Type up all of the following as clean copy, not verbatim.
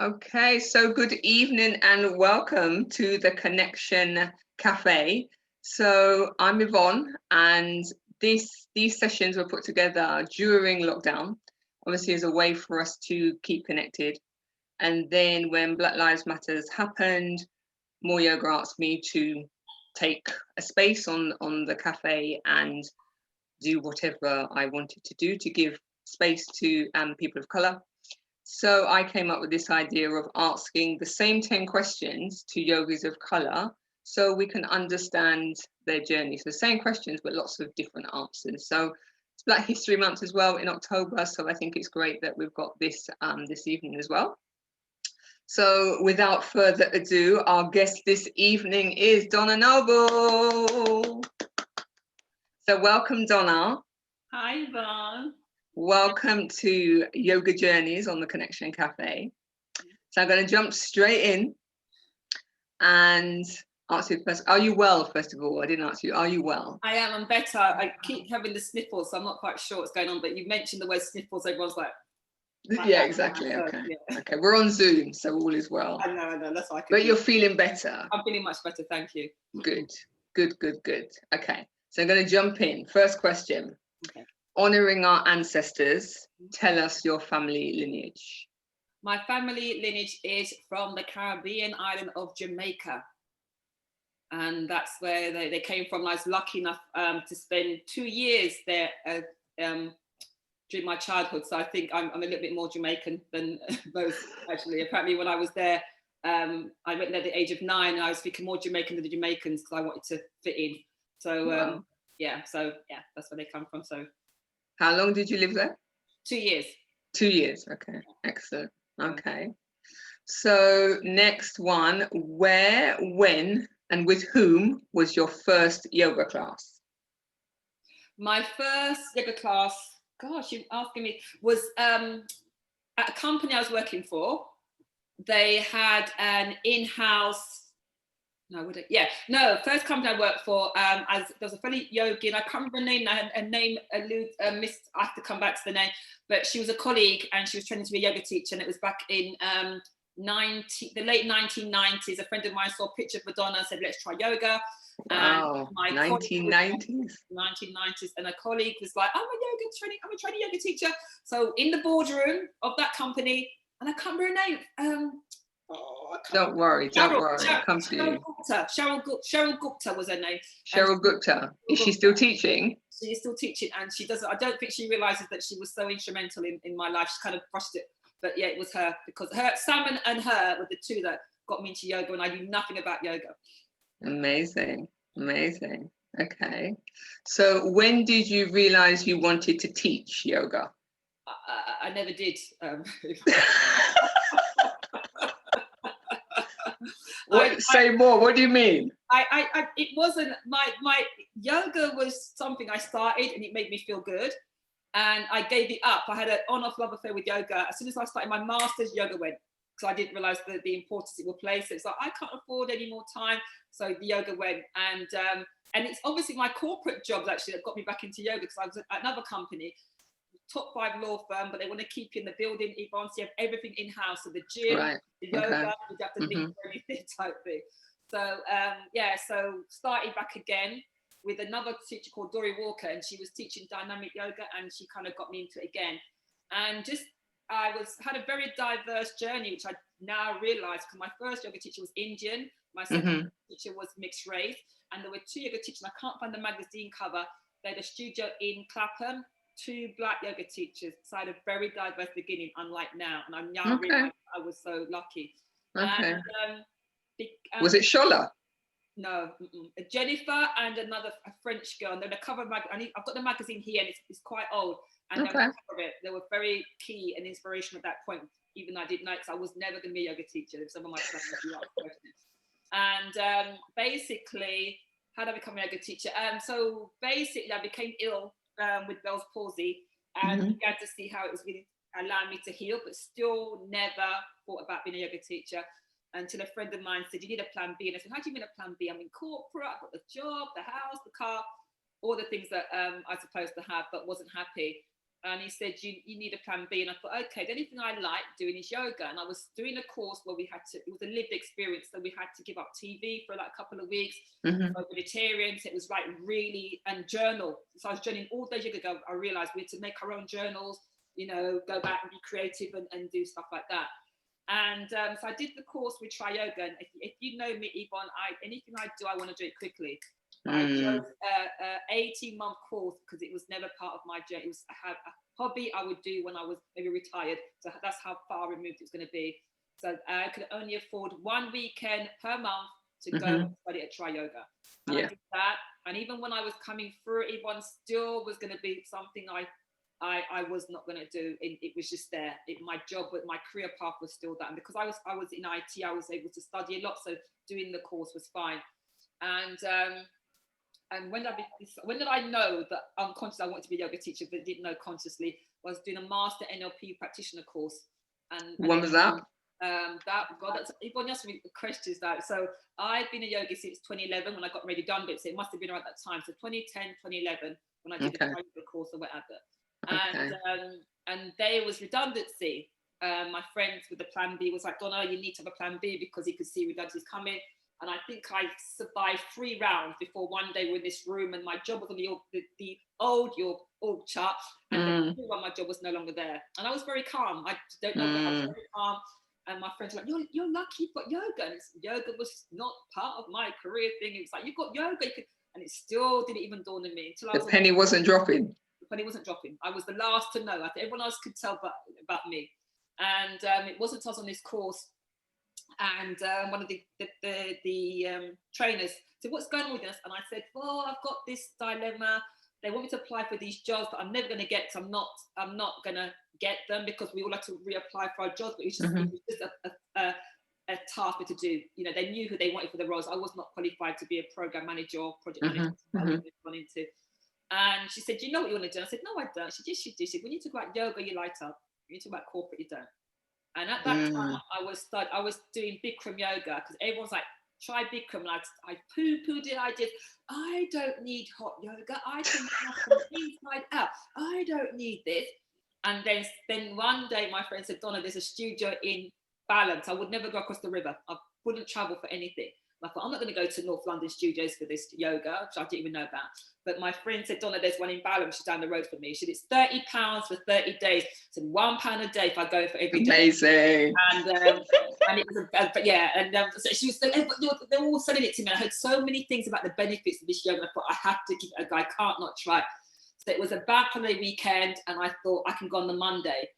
Okay, so good evening and welcome to the Connection Cafe. So I'm Yvonne, and these sessions were put together during lockdown, obviously as a way for us to keep connected. And then when Black Lives Matters happened, More Yoga asked me to take a space on the cafe and do whatever I wanted to do to give space to people of color. So I came up with this idea of asking the same 10 questions to yogis of color so we can understand their journey. So the same questions, but lots of different answers. So it's Black History Month as well in October. So I think it's great that we've got this this evening as well. So without further ado, our guest this evening is Donna Noble. So welcome, Donna. Hi, Yvonne. Welcome to Yoga Journeys on the Connection Cafe. So I'm going to jump straight in and ask you the first. Are you well, first of all? I didn't ask you. Are you well? I am. I'm better. I keep having the sniffles, so I'm not quite sure what's going on. But you mentioned the word sniffles. Everyone's like yeah, exactly. Okay. So, yeah. Okay. We're on Zoom, so all is well. I know. That's why. But you're feeling better. I'm feeling much better. Thank you. Good. Okay. So I'm going to jump in. First question. Okay. Honoring our ancestors, tell us your family lineage. My family lineage is from the Caribbean island of Jamaica. And that's where they came from. I was lucky enough to spend 2 years there during my childhood. So I think I'm a little bit more Jamaican than most, actually. Apparently, when I was there, I went there at the age of 9, and I was speaking more Jamaican than the Jamaicans because I wanted to fit in. So, wow. So that's where they come from. So. How long did you live there? 2 years. 2 years. Okay. Excellent. Okay. So next one, where, when, and with whom was your first yoga class? My first yoga class, gosh, you're asking me, was at a company I was working for. They had an in-house. First company I worked for, there was a funny yogi, and I can't remember her name now, her name missed, I have to come back to the name, but she was a colleague and she was training to be a yoga teacher, and it was back in the late 1990s. A friend of mine saw a picture of Madonna and said, let's try yoga. Wow, 1990s. 1990s, and a colleague was like, I'm a training yoga teacher. So in the boardroom of that company, and I can't remember her name, don't worry. Come to you. Cheryl Gupta was her name. Cheryl Gupta. Is she still teaching? She is still teaching, and she doesn't. I don't think she realizes that she was so instrumental in my life. She kind of brushed it, but yeah, it was her, because Sam and her were the two that got me into yoga, and I knew nothing about yoga. Amazing. Okay. So when did you realize you wanted to teach yoga? I never did. Say more. What do you mean? It wasn't my yoga was something I started, and it made me feel good, and I gave it up. I had an on-off love affair with yoga. As soon as I started my master's, yoga went, because I didn't realize the importance it would play. So it's like, I can't afford any more time, so the yoga went. And it's obviously my corporate jobs actually that got me back into yoga, because I was at another company, top 5 law firm, but they want to keep you in the building, Yvonne, so you have everything in-house, so the gym, right. the yoga, you have to leave for anything type thing. So so started back again with another teacher called Dory Walker, and she was teaching dynamic yoga, and she kind of got me into it again. And had a very diverse journey, which I now realize, because my first yoga teacher was Indian, my second teacher was mixed race, and there were 2 yoga teachers, and I can't find the magazine cover. They had a studio in Clapham, 2 Black yoga teachers. So I had a very diverse beginning, unlike now, and I'm now realizing I was so lucky. Okay. And, was it Shola? No, Jennifer and a French girl. And then a cover I've got the magazine here, and it's quite old. And they were very key and inspirational at that point, even though I didn't know, because I was never going to be a yoga teacher. Some of my friends would ask questions. And basically, how did I become a yoga teacher? So basically, I became ill with Bell's palsy, and began to see how it was really allowing me to heal, but still never thought about being a yoga teacher, until a friend of mine said, you need a plan B. And I said, how do you mean a plan B? I'm in corporate, I've got the job, the house, the car, all the things that I'm supposed to have, but wasn't happy. And he said, you need a plan B. And I thought, okay, the only thing I like doing is yoga. And I was doing a course where it was a lived experience. So we had to give up TV for like a couple of weeks, vegetarians. It was like really, and journal. So I was journaling all days ago. I realized we had to make our own journals, you know, go back and be creative and do stuff like that. And so I did the course with Try Yoga. And if you know me, Yvonne, anything I do, I want to do it quickly. I chose a 18-month course because it was never part of my journey. It was a hobby I would do when I was maybe retired. So that's how far removed it was going to be. So I could only afford 1 weekend per month to go and study at Try Yoga. And I did that. And even when I was coming through, Yvonne, still was going to be something I was not going to do. It was just there. My job, but my career path was still that. And because I was in IT, I was able to study a lot. So doing the course was fine. And when did I know that unconsciously I wanted to be a yoga teacher, but didn't know consciously? I was doing a Master NLP Practitioner course. And when was that? That's Yvonne asked me questions that. So I've been a yogi since 2011 when I got made redundant. So it must have been around that time. So 2010, 2011 when I did the course or whatever. And there was redundancy. My friend with the plan B was like, Donna, you need to have a plan B, because he could see redundancies coming. And I think I survived 3 rounds before one day we're in this room, and my job was on the old org chart, and then my job was no longer there. And I was very calm. I don't know, I was very calm. And my friends were like, you're lucky you've got yoga. And yoga was not part of my career thing. It was like, you've got yoga. And it still didn't even dawn on me until the penny wasn't dropping. The penny wasn't dropping. I was the last to know. I think everyone else could tell about me. And it wasn't until I was on this course, and one of the trainers said, what's going on with this? And I said, well, I've got this dilemma. They want me to apply for these jobs, but I'm never going to get, because I'm not going to get them, because we all have to reapply for our jobs. But it was just a task to do. You know, they knew who they wanted for the roles. I was not qualified to be a program manager or project manager. I was gone into. And she said, do you know what you want to do? I said, no, I don't. She said, yes, you do. She said, when you talk about yoga, you light up. When you talk about corporate, you don't. And at that time, I was doing Bikram yoga, because everyone's like, try Bikram. And I poo-pooed it. I don't need hot yoga. I can have from inside out. I don't need this. And then one day, my friend said, Donna, there's a studio in Balham. I would never go across the river. I wouldn't travel for anything. I thought, I'm not going to go to North London studios for this yoga, which I didn't even know about. But my friend said, Donna, there's one in Balham. She's down the road from me. She said, it's £30 for 30 days. So £1 a day if I go for every day. Amazing. And it was, so she was, they're all selling it to me. I heard so many things about the benefits of this yoga. I thought, I have to give it a go. I can't not try. So it was a bank holiday weekend, and I thought I can go on the Monday.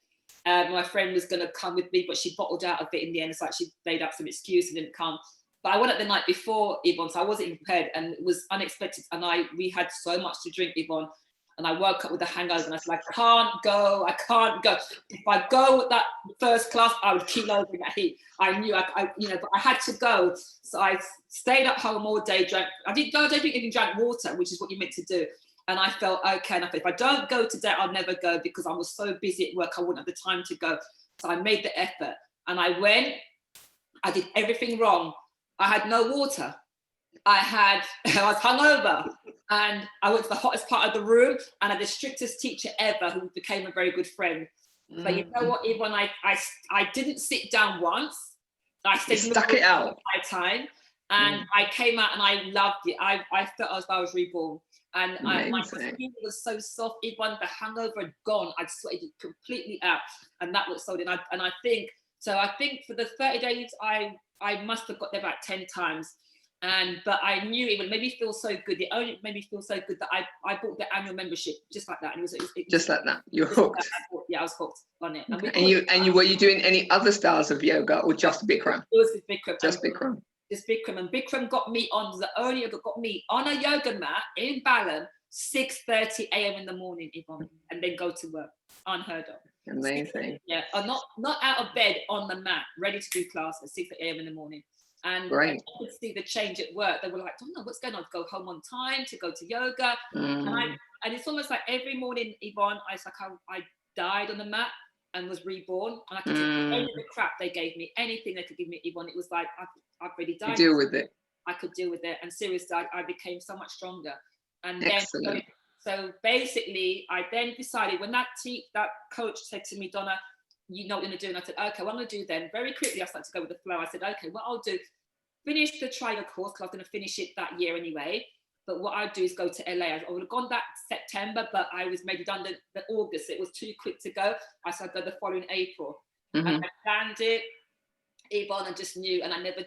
My friend was going to come with me, but she bottled out of it in the end. It's like she made up some excuse and didn't come. But I went up the night before, Yvonne, so I wasn't even prepared, and it was unexpected. And we had so much to drink, Yvonne, and I woke up with a hangover, and I said, I can't go. If I go with that first class, I would keel over in that heat. I knew, but I had to go. So I stayed at home all day, drank. I don't even drank water, which is what you're meant to do. And I felt okay. And I thought, if I don't go today, I'll never go, because I was so busy at work, I wouldn't have the time to go. So I made the effort, and I went. I did everything wrong. I had no water. I was hungover, and I went to the hottest part of the room, and I had the strictest teacher ever, who became a very good friend. But you know what, Yvonne, I didn't sit down once. I stayed stuck it out my time, and I came out and I loved it. I felt as though I was reborn, and my skin was so soft. Yvonne, the hangover had gone. I'd sweated it completely out, and that was so. I think for the 30 days, I must have got there about 10 times. But I knew it would make me feel so good. It only made me feel so good that I bought the annual membership, just like that. And it was just like that. You're hooked. I was hooked on it. And were you doing any other styles of yoga, or just Bikram? It was Bikram. Just Bikram. Just Bikram. And Bikram got me on a yoga mat in Balham, 6:30 a.m. in the morning, Yvonne, and then go to work. Unheard of. Amazing. Yeah, not out of bed, on the mat, ready to do class at 6 a.m. in the morning. And I could see the change at work. They were like, I don't know what's going on. Go home on time to go to yoga. And it's almost like every morning, Yvonne, I died on the mat and was reborn. And I could take any of the crap they gave me, anything they could give me, Yvonne. It was like, I've already died. Deal with it. I could deal with it. And seriously, I became so much stronger. And excellent. then So basically, I then decided when that coach said to me, Donna, you know what you're going to do. And I said, okay, what I'm going to do then, very quickly, I started to go with the flow. I said, okay, what I'll do, finish the trial course, because I was going to finish it that year anyway. But what I'd do is go to LA. I would have gone that September, but I was made redundant in August. It was too quick to go. I said I'd go the following April. And I planned it, Yvonne, and just knew, and I never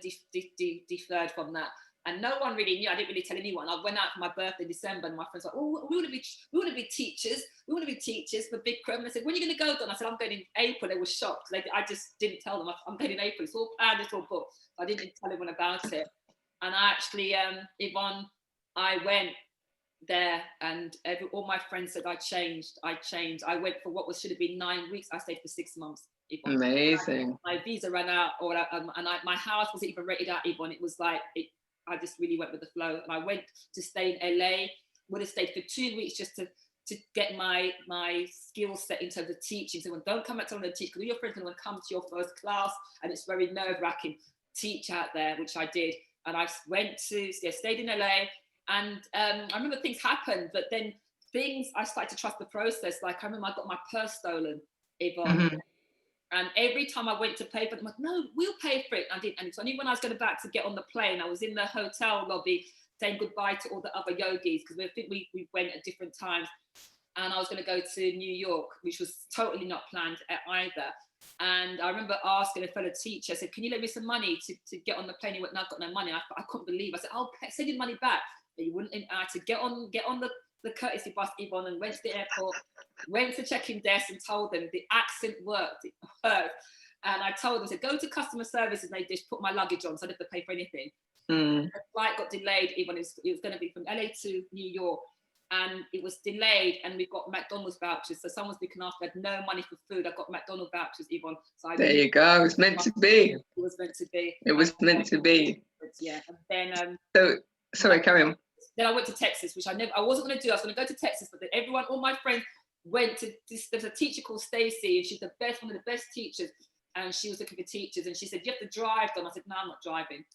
deferred from that. And no one really knew. I didn't really tell anyone. I went out for my birthday in December, and my friends were like, oh, we want to be teachers. We want to be teachers for Bikram. And I said, when are you going to go, Don? I said, I'm going in April. They were shocked. I just didn't tell them. I'm going in April. It's all planned, it's all booked. I didn't tell anyone about it. And I actually, Yvonne, I went there, and all my friends said I changed. I went for what should have been 9 weeks. I stayed for 6 months. Yvonne. Amazing. My visa ran out, my house wasn't even rented out, Yvonne. It was like, I just really went with the flow. And I went to stay in LA, would have stayed for 2 weeks just to get my skill set in terms of teaching. So don't come back to teach, because all your friends are going to come to your first class, and it's very nerve-wracking. Teach out there, which I did. And I stayed in LA. And I remember things happened, but then I started to trust the process. Like, I remember I got my purse stolen, Yvonne. And every time I went to pay for it, I'm like, no, we'll pay for it. And I didn't. And so only when I was going back to get on the plane, I was in the hotel lobby saying goodbye to all the other yogis, because we went at different times. And I was going to go to New York, which was totally not planned either. And I remember asking a fellow teacher, I said, can you lend me some money to get on the plane? He went, no, I've got no money. I couldn't believe it. I said, I'll send you the money back. But you wouldn't. I had to get on the courtesy bus, Yvonne, and went to the airport, went to check-in desk and told them the accent worked. It worked. And I told them, I said, go to customer service, and they just put my luggage on, so I didn't have to pay for anything. The flight got delayed, Yvonne. It was going to be from LA to New York, and it was delayed, and we got McDonald's vouchers. So someone's looking after, I had no money for food. I got McDonald's vouchers, Yvonne. So there you go. It was meant to be. It was meant to be. It was meant to be. Yeah. And then so sorry, carry on. Then I went to Texas, which I wasn't going to do. I was going to go to Texas, but then all my friends went to this. There's a teacher called Stacey, and she's one of the best teachers. And she was looking for teachers, and she said, you have to drive, Dom. I said, no, I'm not driving.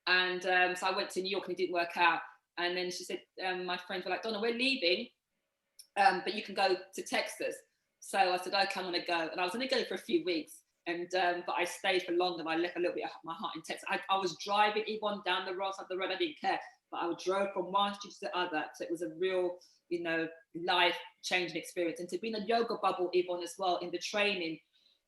And so I went to New York, and it didn't work out. And then she said, my friends were like, Donna, we're leaving, but you can go to Texas. So I said, okay, I'm going to go. And I was going to go for a few weeks. And but I stayed for longer, and I left a little bit of my heart in Texas. I was driving Yvonne down the road, I didn't care. But I drove from one street to the other. So it was a real, life-changing experience. And to be in a yoga bubble, Yvonne, as well, in the training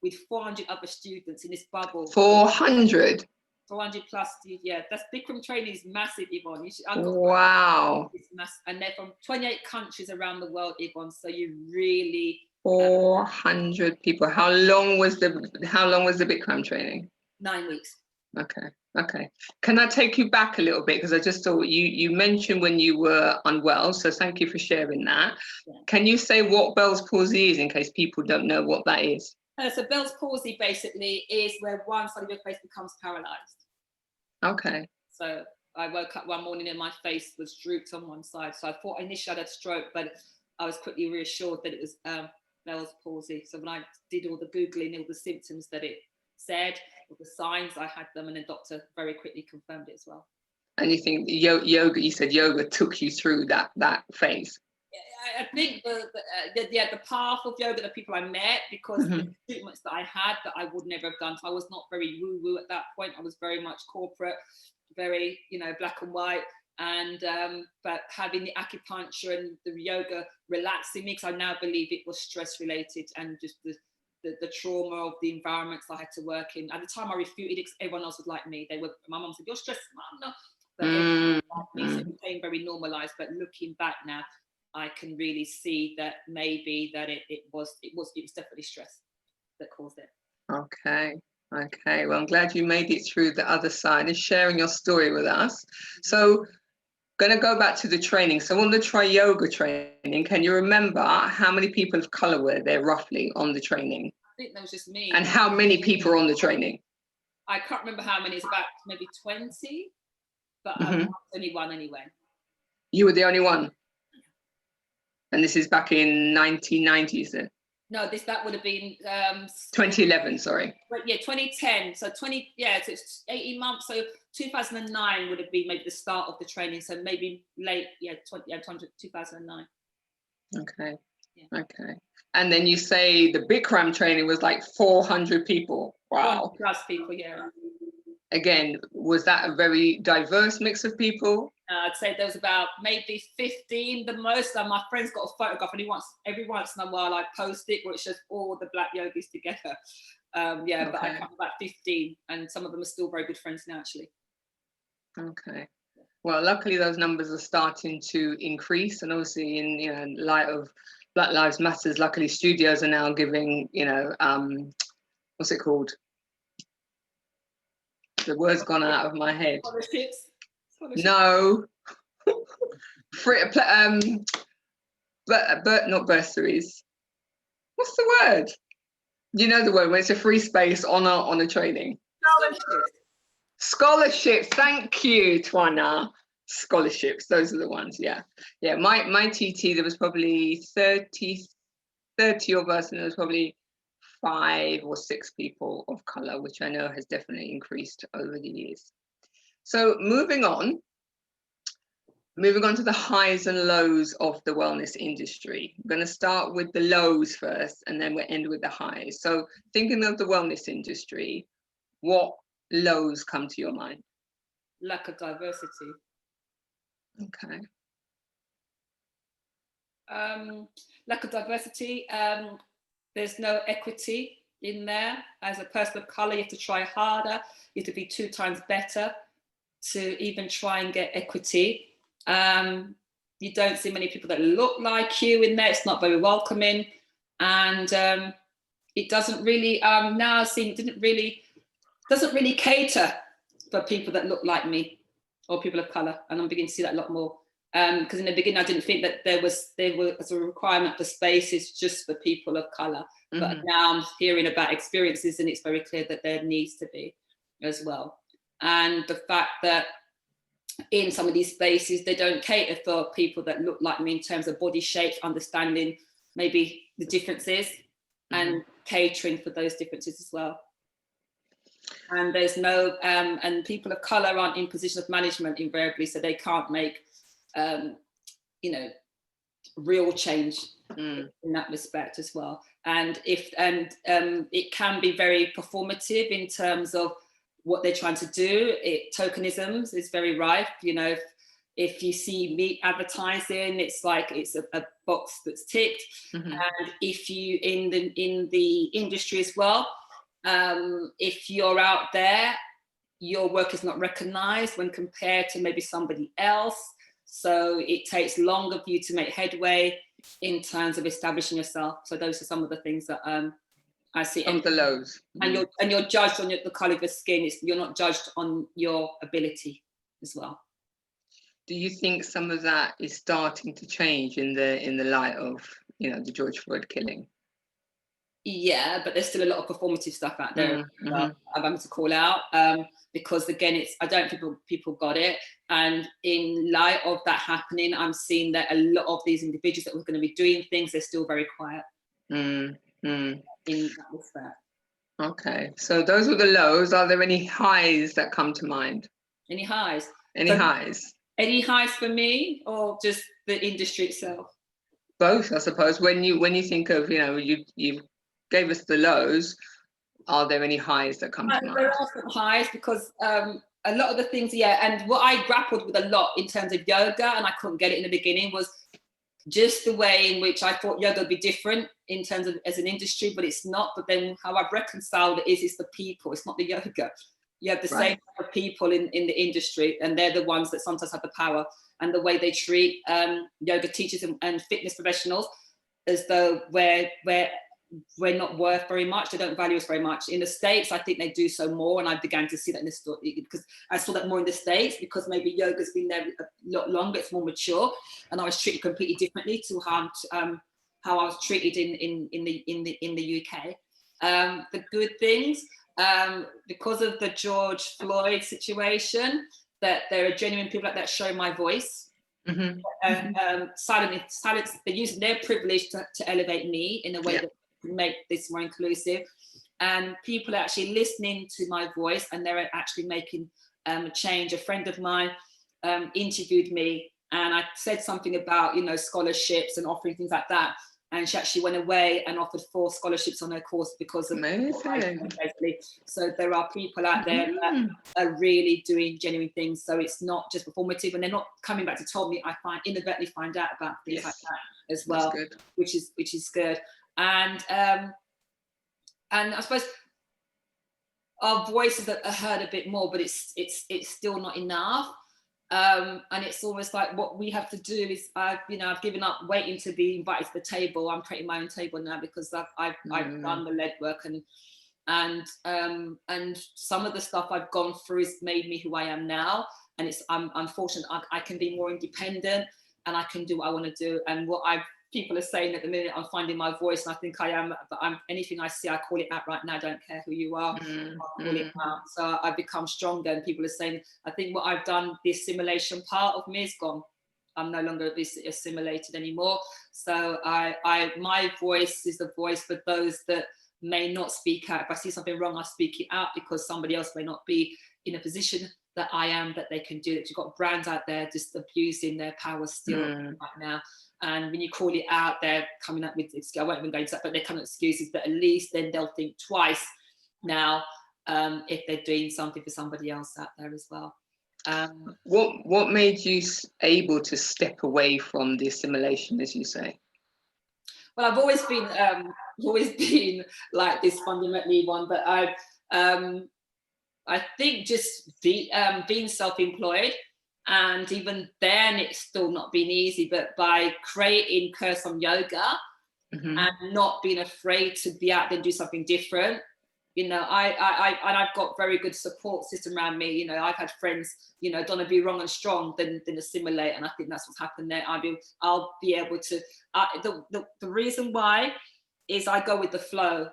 with 400 other students in this bubble. 400? 400 plus, yeah. That's Bikram training is massive, Yvonne. Wow. It's massive. And they're from 28 countries around the world, Yvonne. So you really... 400 people. How long was the Bikram training? 9 weeks. Okay. Can I take you back a little bit? Because I just thought you mentioned when you were unwell, so thank you for sharing that. Yeah. Can you say what Bell's palsy is, in case people don't know what that is? So Bell's palsy basically is where one side of your face becomes paralyzed. Okay. So I woke up one morning and my face was drooped on one side. So I thought initially I had a stroke, but I was quickly reassured that it was Bell's palsy. So when I did all the Googling, all the symptoms that it said, all the signs, I had them, and the doctor very quickly confirmed it as well. And you think yoga, you said yoga took you through that phase? I think the path of yoga, the people I met, because the treatments that I had that I would never have done. So I was not very woo-woo at that point. I was very much corporate, very, black and white. And but having the acupuncture and the yoga relaxing me, because I now believe it was stress related, and just the trauma of the environments I had to work in. At the time I refuted it, everyone else was like me. My mum said, you're stressed, Mum, no. But it became very normalized. But looking back now, I can really see that maybe that it was definitely stress that caused it. Okay. Well, I'm glad you made it through the other side and sharing your story with us. So going to go back to the training. So on the Yoga training, can you remember how many people of color were there roughly on the training? I think that was just me. And how many people are on the training? I can't remember how many. It's about maybe 20, but I was only one anyway. You were the only one? And this is back in 1990s then? No, that would have been 2011, sorry. But yeah, 2010. So so it's 18 months. So 2009 would have been maybe the start of the training. So maybe late, 2009. Okay. Yeah. Okay. And then you say the Bikram training was like 400 people. Wow. 100+ people, yeah. Again, was that a very diverse mix of people? I'd say there was about maybe 15 the most. And my friend's got a photograph, and every once in a while I post it where it shows all the black yogis together. Yeah, okay. But I count about 15, and some of them are still very good friends now, actually. Okay. Well, luckily those numbers are starting to increase, and obviously in light of Black Lives Matters, luckily studios are now giving, what's it called? The word's gone out of my head. Scholarships. No. Free, but not bursaries. What's the word? You know the word when it's a free space on a training. Scholarships. Thank you, Twana. Scholarships. Those are the ones. Yeah. My TT, there was probably 30 of us, and there was probably 5 or 6 people of color, which I know has definitely increased over the years. So moving on to the highs and lows of the wellness industry. I'm going to start with the lows first, and then we'll end with the highs. So thinking of the wellness industry, what lows come to your mind? Lack of diversity. Okay. Lack of diversity. There's no equity in there. As a person of color, you have to try harder. You have to be 2 times better to even try and get equity. You don't see many people that look like you in there. It's not very welcoming, and it doesn't really doesn't really cater for people that look like me or people of color. And I'm beginning to see that a lot more. Because in the beginning, I didn't think that there was a requirement for spaces just for people of color. Mm-hmm. But now I'm hearing about experiences, and it's very clear that there needs to be as well. And the fact that in some of these spaces, they don't cater for people that look like me in terms of body shape, understanding maybe the differences, mm-hmm. and catering for those differences as well. And there's no, and people of color aren't in position of management invariably, so they can't make, real change in that respect as well. And it can be very performative in terms of what they're trying to do. Tokenism is very rife. If you see meat advertising, it's like it's a box that's ticked. Mm-hmm. And if you in the industry as well, if you're out there, your work is not recognized when compared to maybe somebody else. So it takes longer for you to make headway in terms of establishing yourself. So those are some of the things that I see. Some of the lows. And you're judged on the colour of your skin. You're not judged on your ability as well. Do you think some of that is starting to change in the light of the George Floyd killing? Yeah, but there's still a lot of performative stuff out there. Mm-hmm. I'm having to call out because again, I don't think people got it. And in light of that happening, I'm seeing that a lot of these individuals that were going to be doing things, they're still very quiet. In that respect. Okay, so those were the lows. Are there any highs that come to mind? Any highs? Any highs? Any highs for me, or just the industry itself? Both, I suppose. When you think of you gave us the lows, are there any highs that come to mind? There are some highs because a lot of the things, and what I grappled with a lot in terms of yoga, and I couldn't get it in the beginning, was just the way in which I thought yoga would be different in terms of as an industry, but it's not. But then how I've reconciled it is the people, it's not the yoga. You have the same type of people in the industry, and they're the ones that sometimes have the power, and the way they treat yoga teachers and fitness professionals as though we're not worth very much. They don't value us very much. In the States, I think they do so more, and I began to see that in the story because I saw that more in the States because maybe yoga's been there a lot longer, it's more mature, and I was treated completely differently to how I was treated in the UK. The good things, because of the George Floyd situation, that there are genuine people like that show my voice. Mm-hmm. Silence. They're using their privilege to elevate me in a way that make this more inclusive, and people are actually listening to my voice, and they're actually making a change. A friend of mine interviewed me And I said something about, you know, scholarships and offering things like that. And she actually went away and offered 4 scholarships on her course because of basically. So there are people out there that are really doing genuine things. So it's not just performative, and they're not coming back to tell me. I inadvertently find out about things like that as well, which is good. And I suppose our voices are heard a bit more, but it's still not enough. And it's almost like what we have to do is I've given up waiting to be invited to the table. I'm creating my own table now because I've done the lead work, and some of the stuff I've gone through has made me who I am now. And I'm fortunate I can be more independent and I can do what I want to do. And what people are saying at the minute, I'm finding my voice, and I think I am, but anything I see, I call it out right now. I don't care who you are, I'll call it out. So I've become stronger, and people are saying, I think what I've done, the assimilation part of me is gone. I'm no longer assimilated anymore. So my voice is the voice for those that may not speak out. If I see something wrong, I speak it out because somebody else may not be in a position that I am, that they can do it. You've got brands out there just abusing their power still right now. And when you call it out, they're coming up with, I won't even go into that, but they're coming up with excuses, but at least then they'll think twice now if they're doing something for somebody else out there as well. What made you able to step away from the assimilation, as you say? Well, I've always been like this fundamentally one, but I think just being self-employed, and even then it's still not been easy, but by creating CurveSomeYoga and not being afraid to be out there and do something different, you know, I've got very good support system around me. You know, I've had friends, you know, Donna, be wrong and strong than assimilate, and I think that's what's happened there. I'll be able to. The reason why is I go with the flow,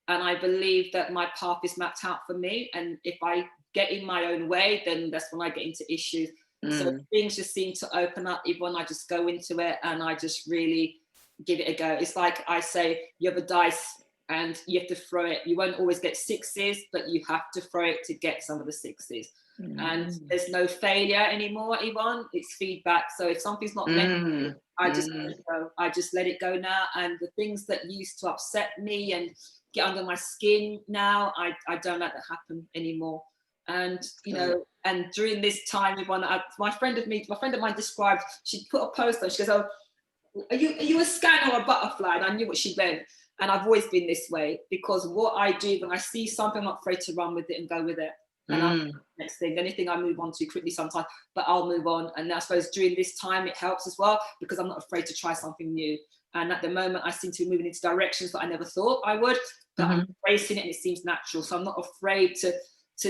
and I believe that my path is mapped out for me. And if I get in my own way, then that's when I get into issues. So things just seem to open up. Even I just go into it and I just really give it a go. It's like I say, you have a dice and you have to throw it. You won't always get 6s, but you have to throw it to get some of the 6s. And there's no failure anymore, Yvonne. It's feedback. So if something's not meant, I just let it go. I just let it go now. And the things that used to upset me and get under my skin now, I don't let that happen anymore. And you know, and during this time, Yvonne, my friend of mine described, she put a post on, she goes, "Oh, are you a scan or a butterfly?" And I knew what she meant. And I've always been this way, because what I do when I see something, I'm not afraid to run with it and go with it. And next thing, anything I move on to quickly sometimes, but I'll move on. And I suppose during this time it helps as well, because I'm not afraid to try something new. And at the moment I seem to be moving into directions that I never thought I would, but I'm embracing it and it seems natural. So I'm not afraid to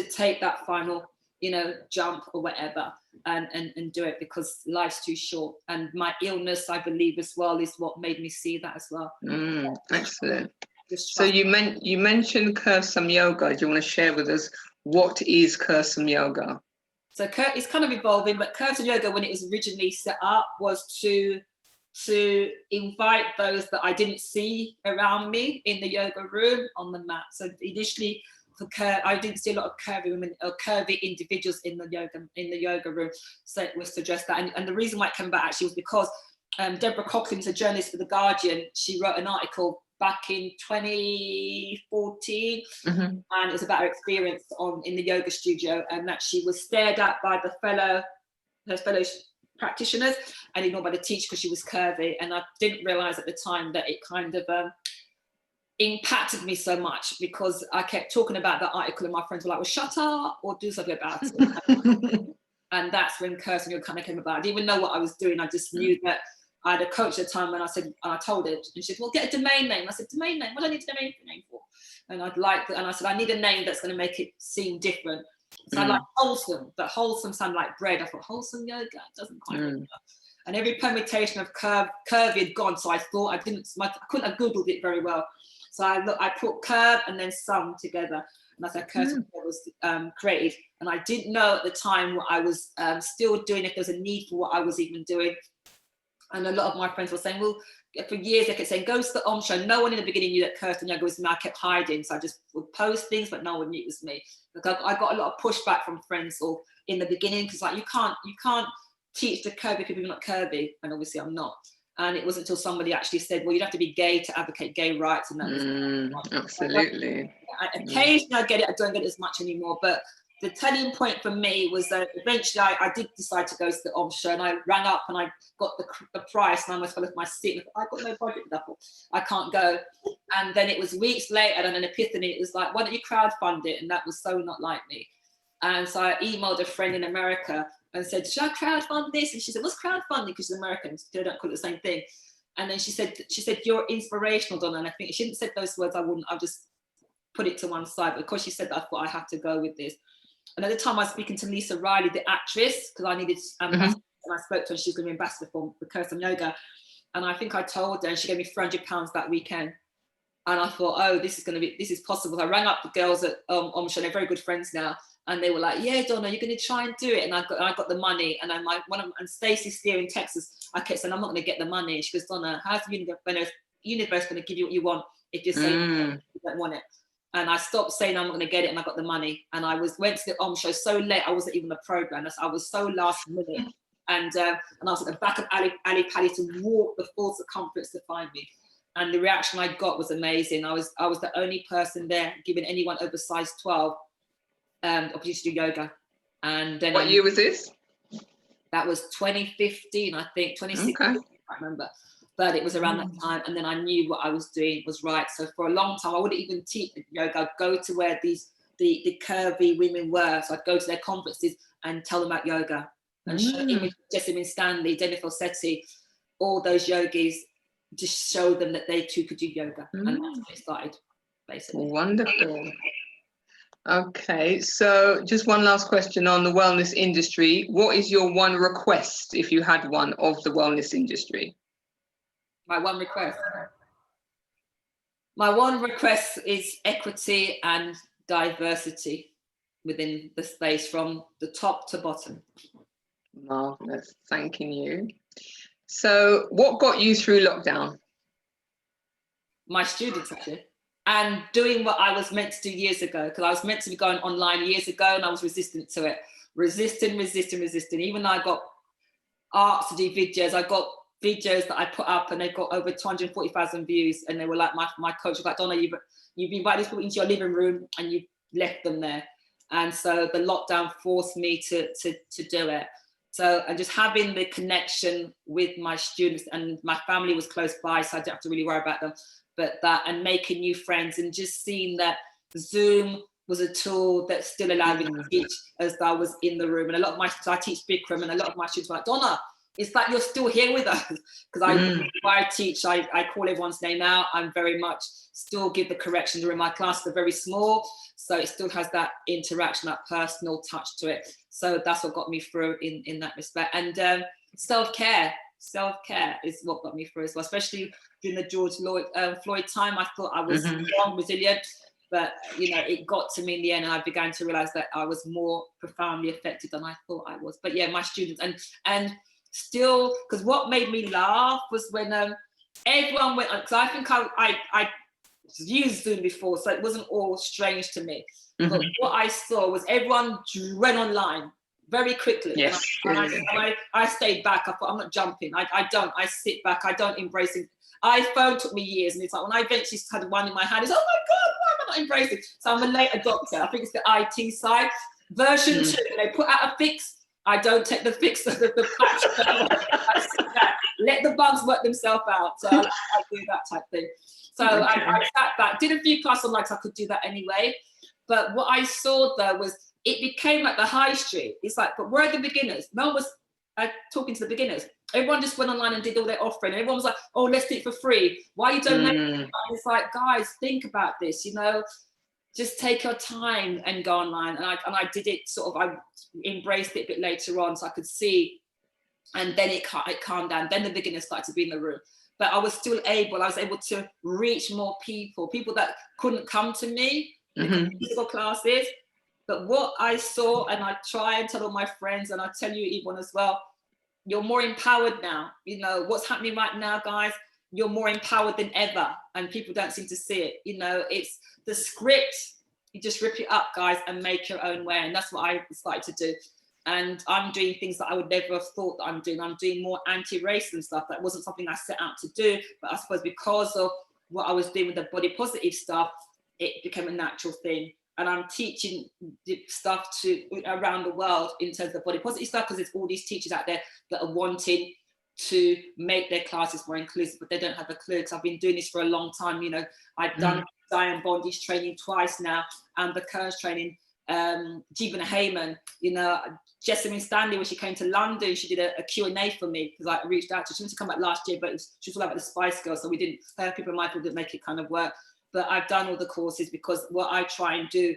take that final, you know, jump or whatever, and do it, because life's too short. And my illness, I believe as well, is what made me see that as well. Excellent. So you mentioned CurveSomeYoga. Do you want to share with us what is CurveSomeYoga? So it's kind of evolving, but CurveSomeYoga, when it was originally set up, was to invite those that I didn't see around me in the yoga room on the mat. So initially, I didn't see a lot of curvy women or curvy individuals in the yoga room. So it was to address that. And the reason why it came back actually was because Deborah Coughlin's a journalist for The Guardian. She wrote an article back in 2014, and it was about her experience in the yoga studio, and that she was stared at by her fellow practitioners and ignored by the teacher because she was curvy. And I didn't realize at the time that it kind of impacted me so much, because I kept talking about that article and my friends were like, well, shut up or do something about it. And that's when CurveSomeYoga kind of came about. I didn't even know what I was doing. I just knew that I had a coach at the time, and I told her, and she said, well, get a domain name. I said, domain name? What do I need a domain name for? And I said, I need a name that's going to make it seem different. So I like wholesome, but wholesome sounded like bread. I thought wholesome yoga doesn't quite work. And every permutation of curvy had gone, so I thought I couldn't have Googled it very well. So I put curve and then some together, and that's how CurveSomeYoga was created. And I didn't know at the time what I was still doing, if there was a need for what I was even doing. And a lot of my friends were saying, well, for years they kept saying, go to the Om show. No one in the beginning knew that CurveSomeYoga was me. I kept hiding, so I just would post things, but no one knew it was me. Like I got a lot of pushback from friends or in the beginning, because like you can't teach the curvy people not curvy, and obviously I'm not. And it wasn't until somebody actually said, well, you'd have to be gay to advocate gay rights, and that was absolutely. Occasionally I get it, I don't get it as much anymore, but the turning point for me was that eventually I did decide to go to the show, and I rang up and I got the price, and I almost fell off my seat. And I got no budget for that, I can't go. And then it was weeks later, and an epiphany. It was like, why don't you crowdfund it? And that was so not like me. And so I emailed a friend in America and said, should I crowdfund this? And she said, what's crowdfunding? Because she's American, they don't call it the same thing. And then she said, you're inspirational, Donna. And I think she didn't say those words, I'll just put it to one side. But because she said that, I thought I have to go with this. And at the time I was speaking to Lisa Riley, the actress, because I needed ambassador, and I spoke to her, she was going to be ambassador for CurveSomeYoga. And I think I told her, and she gave me £300 that weekend. And I thought, oh, this is possible. I rang up the girls at Omsha, they're very good friends now. And they were like, yeah, Donna, you're going to try and do it. And I got the money. And and Stacey's here in Texas, I kept saying, I'm not going to get the money. She goes, Donna, how's the universe going to give you what you want if you're saying you don't want it? And I stopped saying I'm not going to get it, and I got the money. And I went to the show so late, I wasn't even a program. I was so last minute. And I was at the back of Ali Pali to walk the full circumference to find me. And the reaction I got was amazing. I was the only person there giving anyone over size 12 opportunity to do yoga. And then what year was this? That was 2015, I think, 2016, I can't remember. But it was around that time, and then I knew what I was doing was right. So for a long time, I wouldn't even teach yoga. I'd go to where the curvy women were. So I'd go to their conferences and tell them about yoga. And show images of Jessamine Stanley, Jennifer Setti, all those yogis, just show them that they too could do yoga. And that's how it started, basically. Wonderful. Okay, so just one last question on the wellness industry. What is your one request, if you had one, of the wellness industry? My one request. My one request is equity and diversity within the space from the top to bottom. Marvelous, thanking you. So what got you through lockdown? My students, actually. And doing what I was meant to do years ago, because I was meant to be going online years ago, and I was resistant to it. Resisting. Even though I got asked to do videos, I got videos that I put up and they got over 240,000 views, and they were like, my coach was like, Donna, you've invited these people into your living room and you left them there. And so the lockdown forced me to do it. So, and just having the connection with my students, and my family was close by, so I didn't have to really worry about them, but that, and making new friends, and just seeing that Zoom was a tool that still allowed me to teach as I was in the room. And I teach Bikram, and a lot of my students were like, Donna, it's like you're still here with us. Because I teach, I call everyone's name out. I'm very much still give the correction during my class. They're very small, so it still has that interaction, that personal touch to it. So that's what got me through in that respect. And self-care is what got me through as well, especially during the George Floyd time. I thought I was strong, resilient, but it got to me in the end, and I began to realize that I was more profoundly affected than I thought I was. But yeah, my students and still, because what made me laugh was when everyone went, because I think I used Zoom before, so it wasn't all strange to me. But what I saw was everyone went online very quickly. Yes. And I stayed back. I thought, I'm not jumping. I sit back. I don't embrace it. iPhone took me years, and it's like when I eventually had one in my hand, it's, oh my God, why am I not embracing? So I'm a late adopter. I think it's the IT side. Version 2, they put out a fix. I don't take the fix of the patch. I sit back, let the bugs work themselves out. So I do that type thing. So I sat back, did a few classes online, because I could do that anyway. But what I saw though was it became like the high street. It's like, but where are the beginners? No one was talking to the beginners. Everyone just went online and did all their offering. Everyone was like, oh, let's do it for free. Why you don't know? It's like, guys, think about this, just take your time and go online. And I did it I embraced it a bit later on, so I could see, and then it calmed down. Then the beginners started to be in the room. But I was able to reach more people that couldn't come to me in physical classes. But what I saw, and I try and tell all my friends, and I tell you, Yvonne, as well, you're more empowered now. What's happening right now, guys, you're more empowered than ever, and people don't seem to see it. It's the script, you just rip it up, guys, and make your own way. And that's what I started to do. And I'm doing things that I would never have thought that I'm doing. I'm doing more anti-racism stuff. That wasn't something I set out to do, but I suppose because of what I was doing with the body positive stuff, it became a natural thing. And I'm teaching stuff to around the world in terms of body positive stuff, because there's all these teachers out there that are wanting to make their classes more inclusive, but they don't have a clue, because I've been doing this for a long time. You know, I've done Diane Bondi's training twice now, and the Kerr's training, Jeebana Hayman, you know, Jessamine Stanley, when she came to London, she did a Q&A for me, because I reached out to her. She wanted to come back last year, but she was all about the Spice Girls, so we didn't, people and Michael didn't make it kind of work. But I've done all the courses, because what I try and do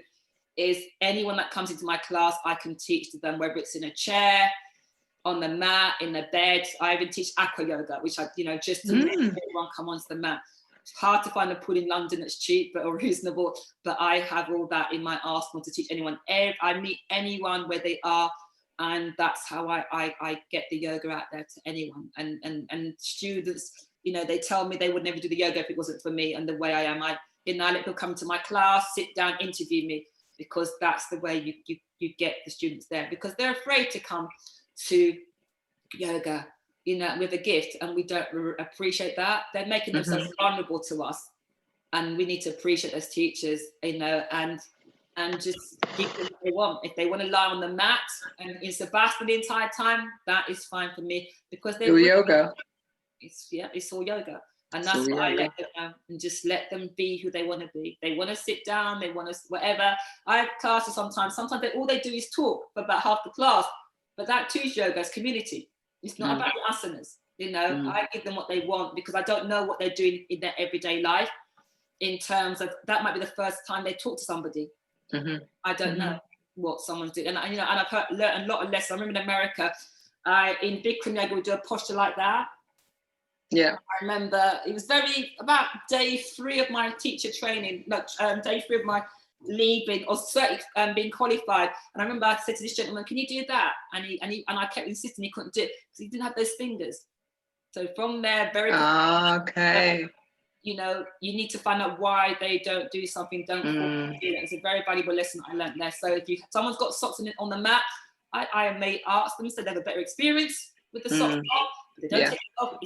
is anyone that comes into my class, I can teach to them, whether it's in a chair, on the mat, in the bed. I even teach aqua yoga, which I, you know, just to make everyone come onto the mat. It's hard to find a pool in London that's cheap or reasonable, but I have all that in my arsenal to teach anyone. I meet anyone where they are, and that's how I get the yoga out there to anyone. And students, you know, they tell me they would never do the yoga if it wasn't for me and the way I am. I let people come to my class, sit down, interview me, because that's the way you get the students there, because they're afraid to come to yoga, you know, with a gift, and we don't appreciate that. They're making themselves vulnerable to us, and we need to appreciate those teachers, you know, and just give them what they want. If they want to lie on the mat and in Sebastian the entire time, that is fine for me, because they're yoga. It's all yoga. And that's what I let them know, and just let them be who they want to be. They want to sit down, they want to whatever. I have classes sometimes all they do is talk for about half the class, but that too is yoga, it's community. It's not about the asanas, you know. I give them what they want, because I don't know what they're doing in their everyday life, in terms of that might be the first time they talk to somebody. I don't know what someone's doing. And, you know, and I've learned a lot of lessons. I remember in America, in Bikram yoga, we do a posture like that. Yeah, I remember it was about day 3 of my teacher training, day 3 of my leaving or being qualified. And I remember I said to this gentleman, "Can you do that?" And I kept insisting he couldn't do it because he didn't have those fingers. So from there, okay. You know, you need to find out why they don't do something. Don't do it. It's a very valuable lesson I learned there. So if someone's got socks on the mat, I may ask them so they have a better experience with the socks off. They don't take it off.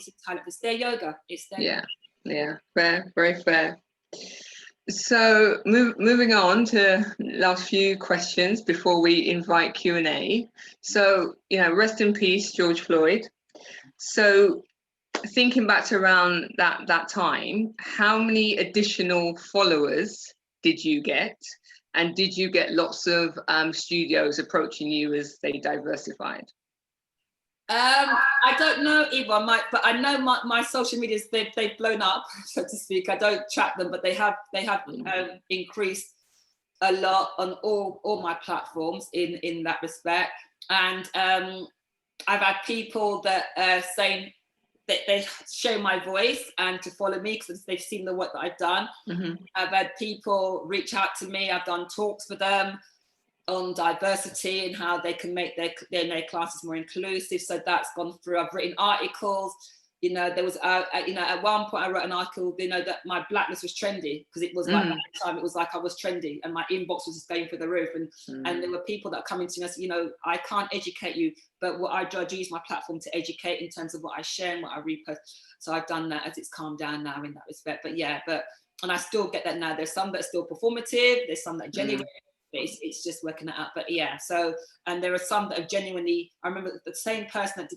It's their yoga. It's their yoga. Yeah, fair, very fair. So moving on to last few questions before we invite Q&A. So, you know, rest in peace, George Floyd. So thinking back to around that time, how many additional followers did you get? And did you get lots of studios approaching you as they diversified? I don't know, Yvonne, but I know my social medias, they've blown up, so to speak. I don't track them, but they have increased a lot on all my platforms in that respect. And I've had people that saying that they show my voice and to follow me because they've seen the work that I've done. I've had people reach out to me. I've done talks for them on diversity and how they can make their classes more inclusive. So that's gone through. I've written articles. You know, there was, you know, at one point I wrote an article, you know, that my blackness was trendy because it was like at the time, it was like I was trendy and my inbox was just going through the roof. And there were people that come into me and said, you know, I can't educate you, but what I do use my platform to educate in terms of what I share and what I repost. So I've done that as it's calmed down now in that respect. But yeah, and I still get that now. There's some that are still performative. There's some that are genuine. It's just working it out. But yeah, so, and there are some that have genuinely, I remember the same person that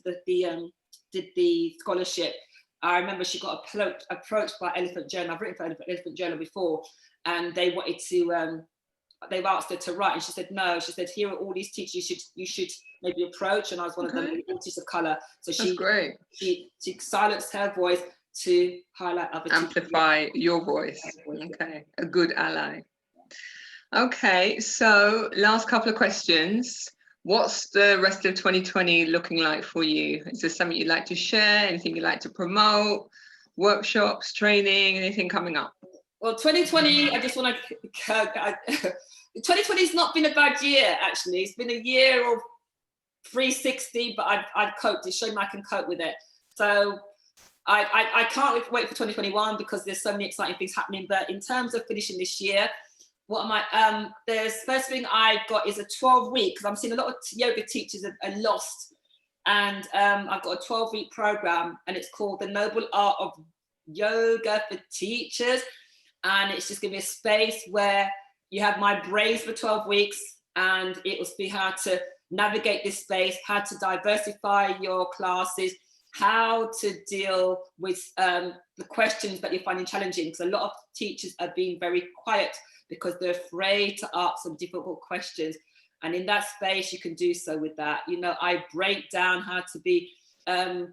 did the scholarship, I remember she got approached by Elephant Journal. I've written for Elephant Journal before, and they wanted to, they've asked her to write, and she said no. She said, here are all these teachers you should maybe approach, and I was one of them, artists of colour. So she silenced her voice to highlight other amplify your voice. Okay, a good ally. Okay, so last couple of questions. What's the rest of 2020 looking like for you? Is there something you'd like to share? Anything you'd like to promote? Workshops, training, anything coming up? Well, 2020, I just want to... 2020 has not been a bad year, actually. It's been a year of 360, but I've coped. It's shown me I can cope with it. So I can't wait for 2021 because there's so many exciting things happening. But in terms of finishing this year, what am I? There's first thing I got is a 12-week, because I'm seeing a lot of yoga teachers are lost. And I've got a 12-week program, and it's called The Noble Art of Yoga for Teachers. And it's just giving me a space where you have my brains for 12 weeks, and it will be how to navigate this space, how to diversify your classes, how to deal with the questions that you're finding challenging, because a lot of teachers are being very quiet because they're afraid to ask some difficult questions. And in that space, you can do so with that. You know, I break down how to be the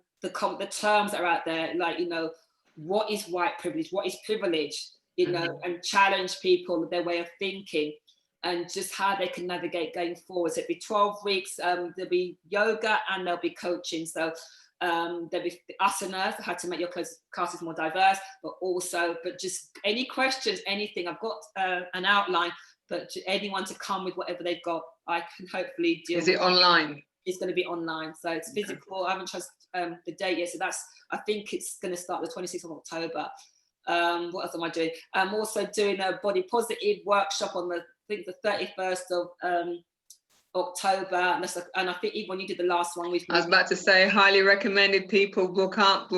terms that are out there, like, you know, what is white privilege, what is privilege, you know, and challenge people with their way of thinking, and just how they can navigate going forward. So it'll be 12 weeks, there'll be yoga and there'll be coaching. So there'll be asanas, how to make your classes more diverse, but just any questions, anything. I've got an outline, but anyone to come with whatever they've got, I can hopefully deal with. Is it online? It's going to be online. So it's physical. I haven't chosen the date yet. So I think it's going to start the 26th of October. What else am I doing? I'm also doing a body positive workshop on the 31st of October, and I think even when you did the last one, I was about to say, highly recommended. People book up.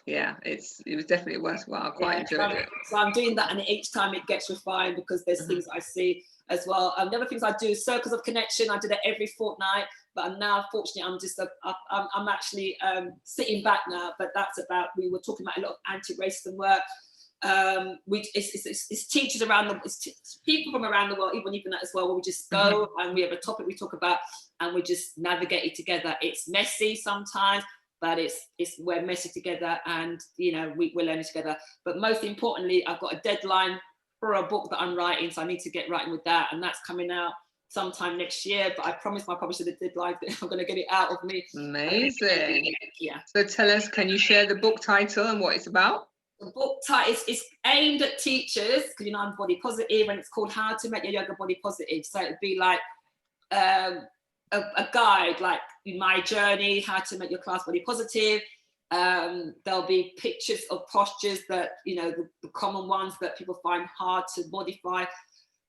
Yeah, it was definitely worthwhile. Quite enjoyed it. So I'm doing that, and each time it gets refined, because there's things I see as well. The other things I do, circles of connection. I do that every fortnight, but I'm now, fortunately, I'm actually sitting back now. But that's about, we were talking about a lot of anti-racism work. It's teachers around it's people from around the world, even that as well, where we just go and we have a topic we talk about, and we just navigate it together. It's messy sometimes, but we're messy together, and you know, we're learning together. But most importantly, I've got a deadline for a book that I'm writing, so I need to get writing with that, and that's coming out sometime next year. But I promised my publisher the deadline that I'm going to get it out of me. Amazing. Yeah. So tell us, can you share the book title and what it's about? The book title is aimed at teachers, because you know I'm body positive, and it's called How to Make Your Yoga Body Positive. So it'd be like a guide, like my journey, how to make your class body positive. There'll be pictures of postures that, you know, the common ones that people find hard to modify.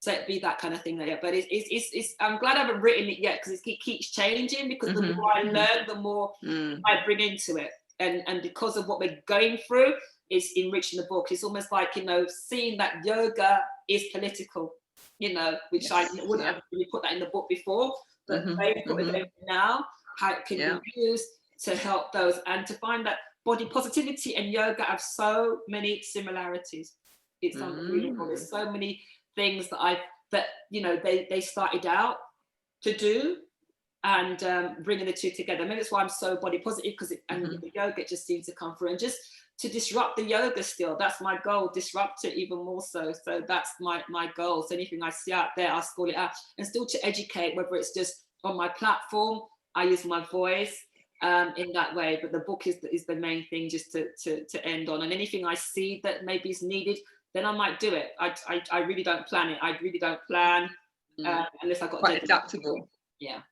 So it'd be that kind of thing there. But it's I'm glad I haven't written it yet, because it keeps changing, because the more I learn, the more I bring into it. And because of what we're going through, is enriching the book. It's almost like, you know, seeing that yoga is political, you know, which I wouldn't have really put that in the book before, but they put it now, how it can be used to help those, and to find that body positivity and yoga have so many similarities. It's unbelievable. There's so many things that you know, they started out to do, and bringing the two together. Maybe that's why I'm so body positive, because the yoga just seems to come through, and just to disrupt the yoga still. That's my goal, disrupt it even more so. So that's my goal. So anything I see out there, I'll call it out, and still to educate, whether it's just on my platform, I use my voice in that way. But the book is the main thing, just to end on. And anything I see that maybe is needed, then I might do it. I really don't plan it. I really don't plan unless I got quite adaptable. Yeah.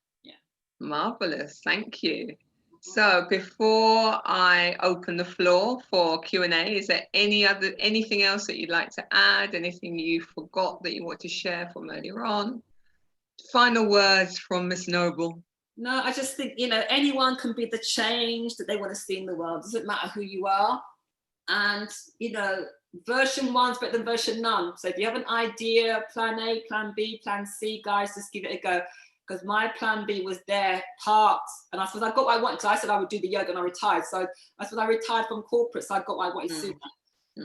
Marvelous, thank you. So before I open the floor for Q&A, is there anything else that you'd like to add? Anything you forgot that you want to share from earlier on? Final words from Miss Noble. No, I just think, you know, anyone can be the change that they want to see in the world. It doesn't matter who you are. And, you know, version 1's better than version none. So if you have an idea, plan A, plan B, plan C, guys, just give it a go. Because my plan B was there, parked, and I suppose I got what I wanted. So I said I would do the yoga, and I retired. So I suppose I retired from corporate, so I got what I wanted sooner.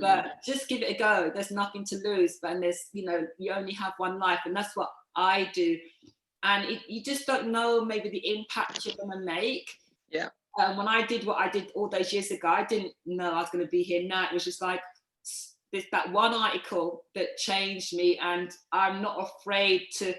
But just give it a go. There's nothing to lose. But there's, you know, you only have one life, and that's what I do. And you just don't know maybe the impact you're going to make. Yeah. When I did what I did all those years ago, I didn't know I was going to be here now. It was just like that one article that changed me, and I'm not afraid to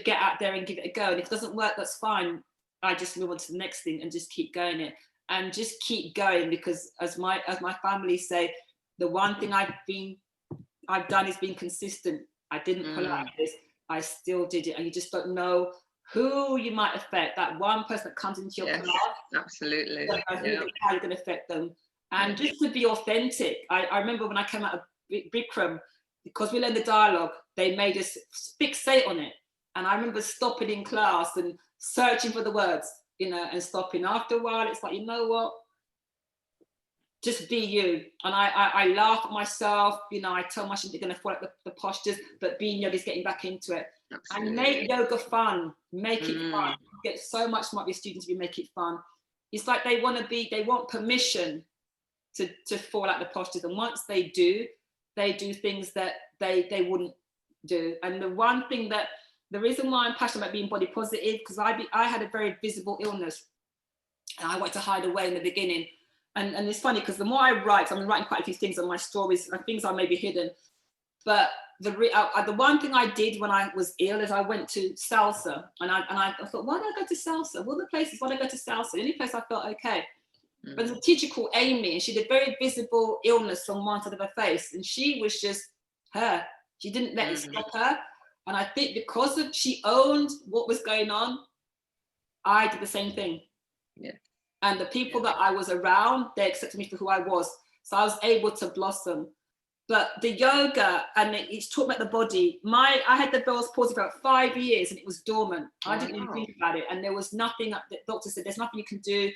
get out there and give it a go. And if it doesn't work, that's fine. I just move on to the next thing and just keep going it, and just keep going, because as my family say, the one thing I've done is being consistent. I didn't pull out of this. I still did it. And you just don't know who you might affect. That one person that comes into your class. Absolutely. How you're going to affect them. And just to be authentic. I remember when I came out of Bikram, because we learned the dialogue, they made us fixate on it. And I remember stopping in class and searching for the words, you know, and stopping. After a while, it's like, you know what? Just be you. And I laugh at myself, you know, I tell myself they're going to fall at the postures, but being yoga is getting back into it. Absolutely. And make yoga fun, make it fun. You get so much from your students if you make it fun. It's like they want permission to fall at the postures. And once they do things that they wouldn't do. And the reason why I'm passionate about being body positive, because I had a very visible illness and I wanted to hide away in the beginning. And it's funny because the more I write, I'm writing quite a few things on my stories, and things are maybe hidden. But the one thing I did when I was ill is I went to salsa, and I thought, why did I go to salsa? What are the places why did I go to salsa? The only place I felt okay. But there's a teacher called Amy, and she had a very visible illness on one side of her face, and she was just her. She didn't let it stop her. And I think because she owned what was going on, I did the same thing. Yeah. And the people that I was around, they accepted me for who I was. So I was able to blossom. But the yoga, and it's taught about the body. I had the Bell's palsy for about 5 years and it was dormant. I didn't even think about it. And there was nothing, the doctor said, there's nothing you can do.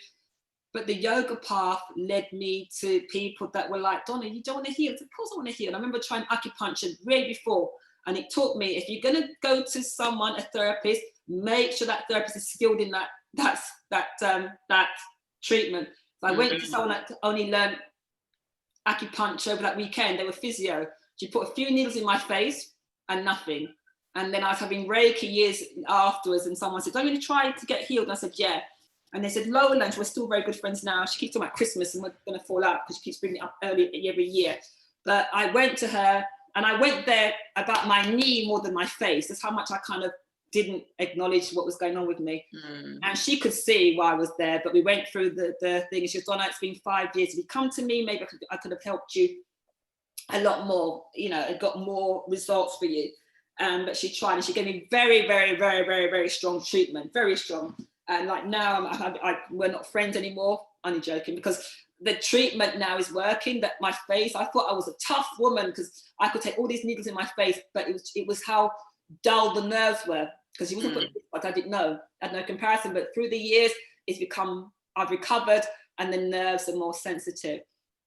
But the yoga path led me to people that were like, Donna, you don't want to heal? Of course I want to heal. And I remember trying acupuncture way before. And it taught me, if you're going to go to someone, a therapist, make sure that therapist is skilled in that treatment. So I went to someone that only learned acupuncture over that weekend. They were physio. She put a few needles in my face and nothing. And then I was having Reiki years afterwards, and someone said, "Don't you really try to get healed?" And I said, "Yeah." And they said, "Lower lunch." We're still very good friends now. She keeps talking about Christmas and we're going to fall out because she keeps bringing it up early every year. But I went to her, and I went there about my knee more than my face. That's how much I kind of didn't acknowledge what was going on with me. And she could see why I was there, but we went through the thing, and she was, "Donna, it's been 5 years. If you come to me, maybe I could have helped you a lot more, you know, and got more results for you." But she tried, and she gave me very, very, very, very, very strong treatment, very strong. And like now, we're not friends anymore. Only joking, because the treatment now is working. That my face, I thought I was a tough woman because I could take all these needles in my face, but it was how dull the nerves were, because she wasn't putting, like, I didn't know, I had no comparison. But through the years, I've recovered, and the nerves are more sensitive.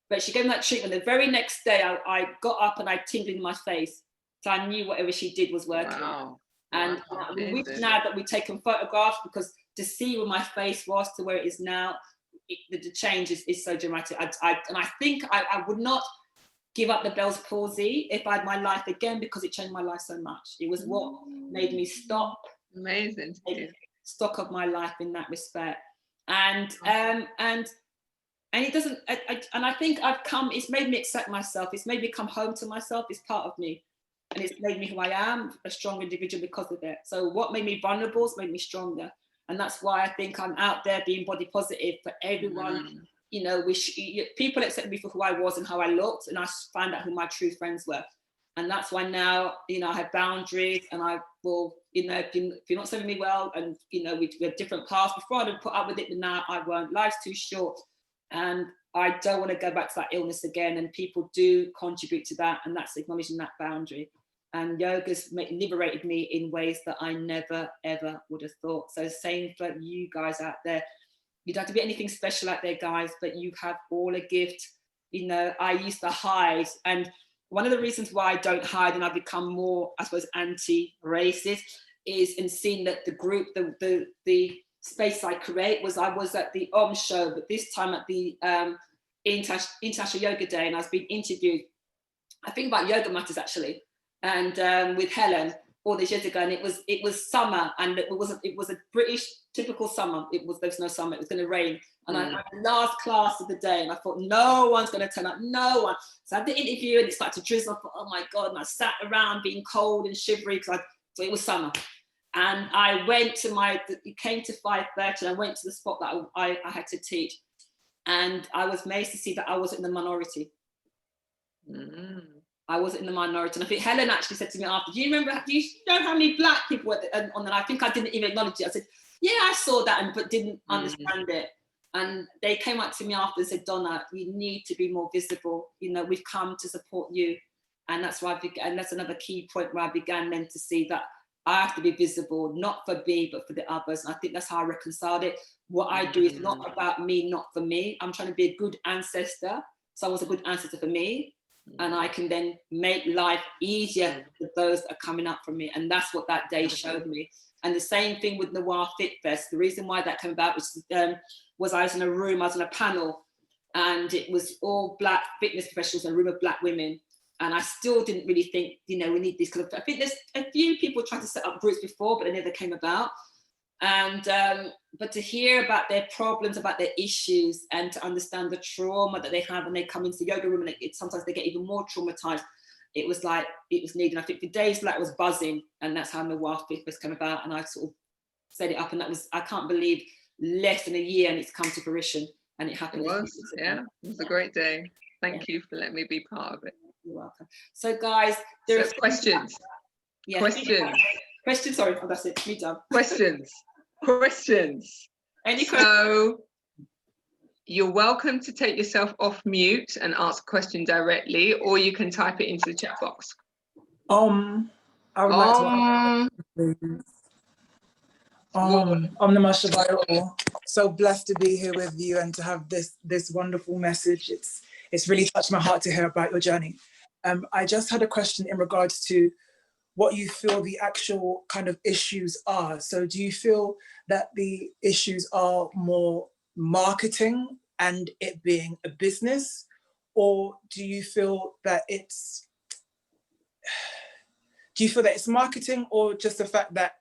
But she gave me that treatment. The very next day, I got up and I tingled in my face, so I knew whatever she did was working. Wow. And we wish now that we'd taken photographs, because to see where my face was to where it is now, the change is so dramatic. And I think I would not give up the Bell's palsy if I had my life again, because it changed my life so much. It was what made me stop. Amazing. Take stock of my life in that respect. And it doesn't. And I think it's made me accept myself. It's made me come home to myself. It's part of me. And it's made me who I am, a strong individual because of it. So what made me vulnerable has made me stronger. And that's why I think I'm out there being body positive for everyone. You know, people accept me for who I was and how I looked, and I found out who my true friends were. And that's why now, you know, I have boundaries, and I will, you know, if you're not serving me well, and, you know, we have different paths. Before I didn't put up with it, but now I won't. Life's too short. And I don't want to go back to that illness again. And people do contribute to that, and that's acknowledging that boundary. And yoga's liberated me in ways that I never, ever would have thought. So same for you guys out there. You don't have to be anything special out there, guys, but you have all a gift. You know, I used to hide. And one of the reasons why I don't hide and I've become more, I suppose, anti-racist is in seeing that the group, the space I create I was at the show, but this time at the International Yoga Day, and I was being interviewed, I think about yoga matters actually, and with Helen all these years ago, and it was summer, and it was a British typical summer. There was no summer, it was going to rain, and I had the last class of the day, and I thought no one's going to turn up, no one. So I had the interview, and it started to drizzle. I thought, oh my god, and I sat around being cold and shivery so it was summer. And I went to it came to 5:30, and I went to the spot that I had to teach, and I was amazed to see that I was in the minority. I was in the minority. And I think Helen actually said to me after, do you know how many black people were on that? I think I didn't even acknowledge it. I said, yeah, I saw that, but didn't understand it. And they came up to me after and said, Donna, you need to be more visible. You know, we've come to support you. And that's why and that's another key point where I began then to see that I have to be visible, not for me, but for the others. And I think that's how I reconciled it. What I do is not about me, not for me. I'm trying to be a good ancestor. So I was a good ancestor for me. And I can then make life easier for those that are coming up from me. And that's what that day showed me. And the same thing with NOIRE Fit Fest. The reason why that came about was I was in a room, I was on a panel, and it was all Black fitness professionals in a room of Black women. And I still didn't really think, we need this kind of, I think there's a few people tried to set up groups before, but they never came about. And, but to hear about their problems, about their issues, and to understand the trauma that they have when they come into the yoga room, and sometimes they get even more traumatized. It was like, it was needed. I think for days, like, was buzzing, and that's how NOIRE Fit Fest came about. And I sort of set it up, and that was, I can't believe, less than a year, and it's come to fruition, and it happened. It was a great day. Thank you for letting me be part of it. You're welcome. So guys, there are questions. Yeah. Questions. Sorry, oh, that's it. Me done. Questions. Any questions? So you're welcome to take yourself off mute and ask a question directly, or you can type it into the chat box. I would like to Namah Shivaya. So blessed to be here with you and to have this wonderful message. It's really touched my heart to hear about your journey. I just had a question in regards to what you feel the actual kind of issues are. So do you feel that the issues are more marketing and it being a business, or do you feel that it's marketing, or just the fact that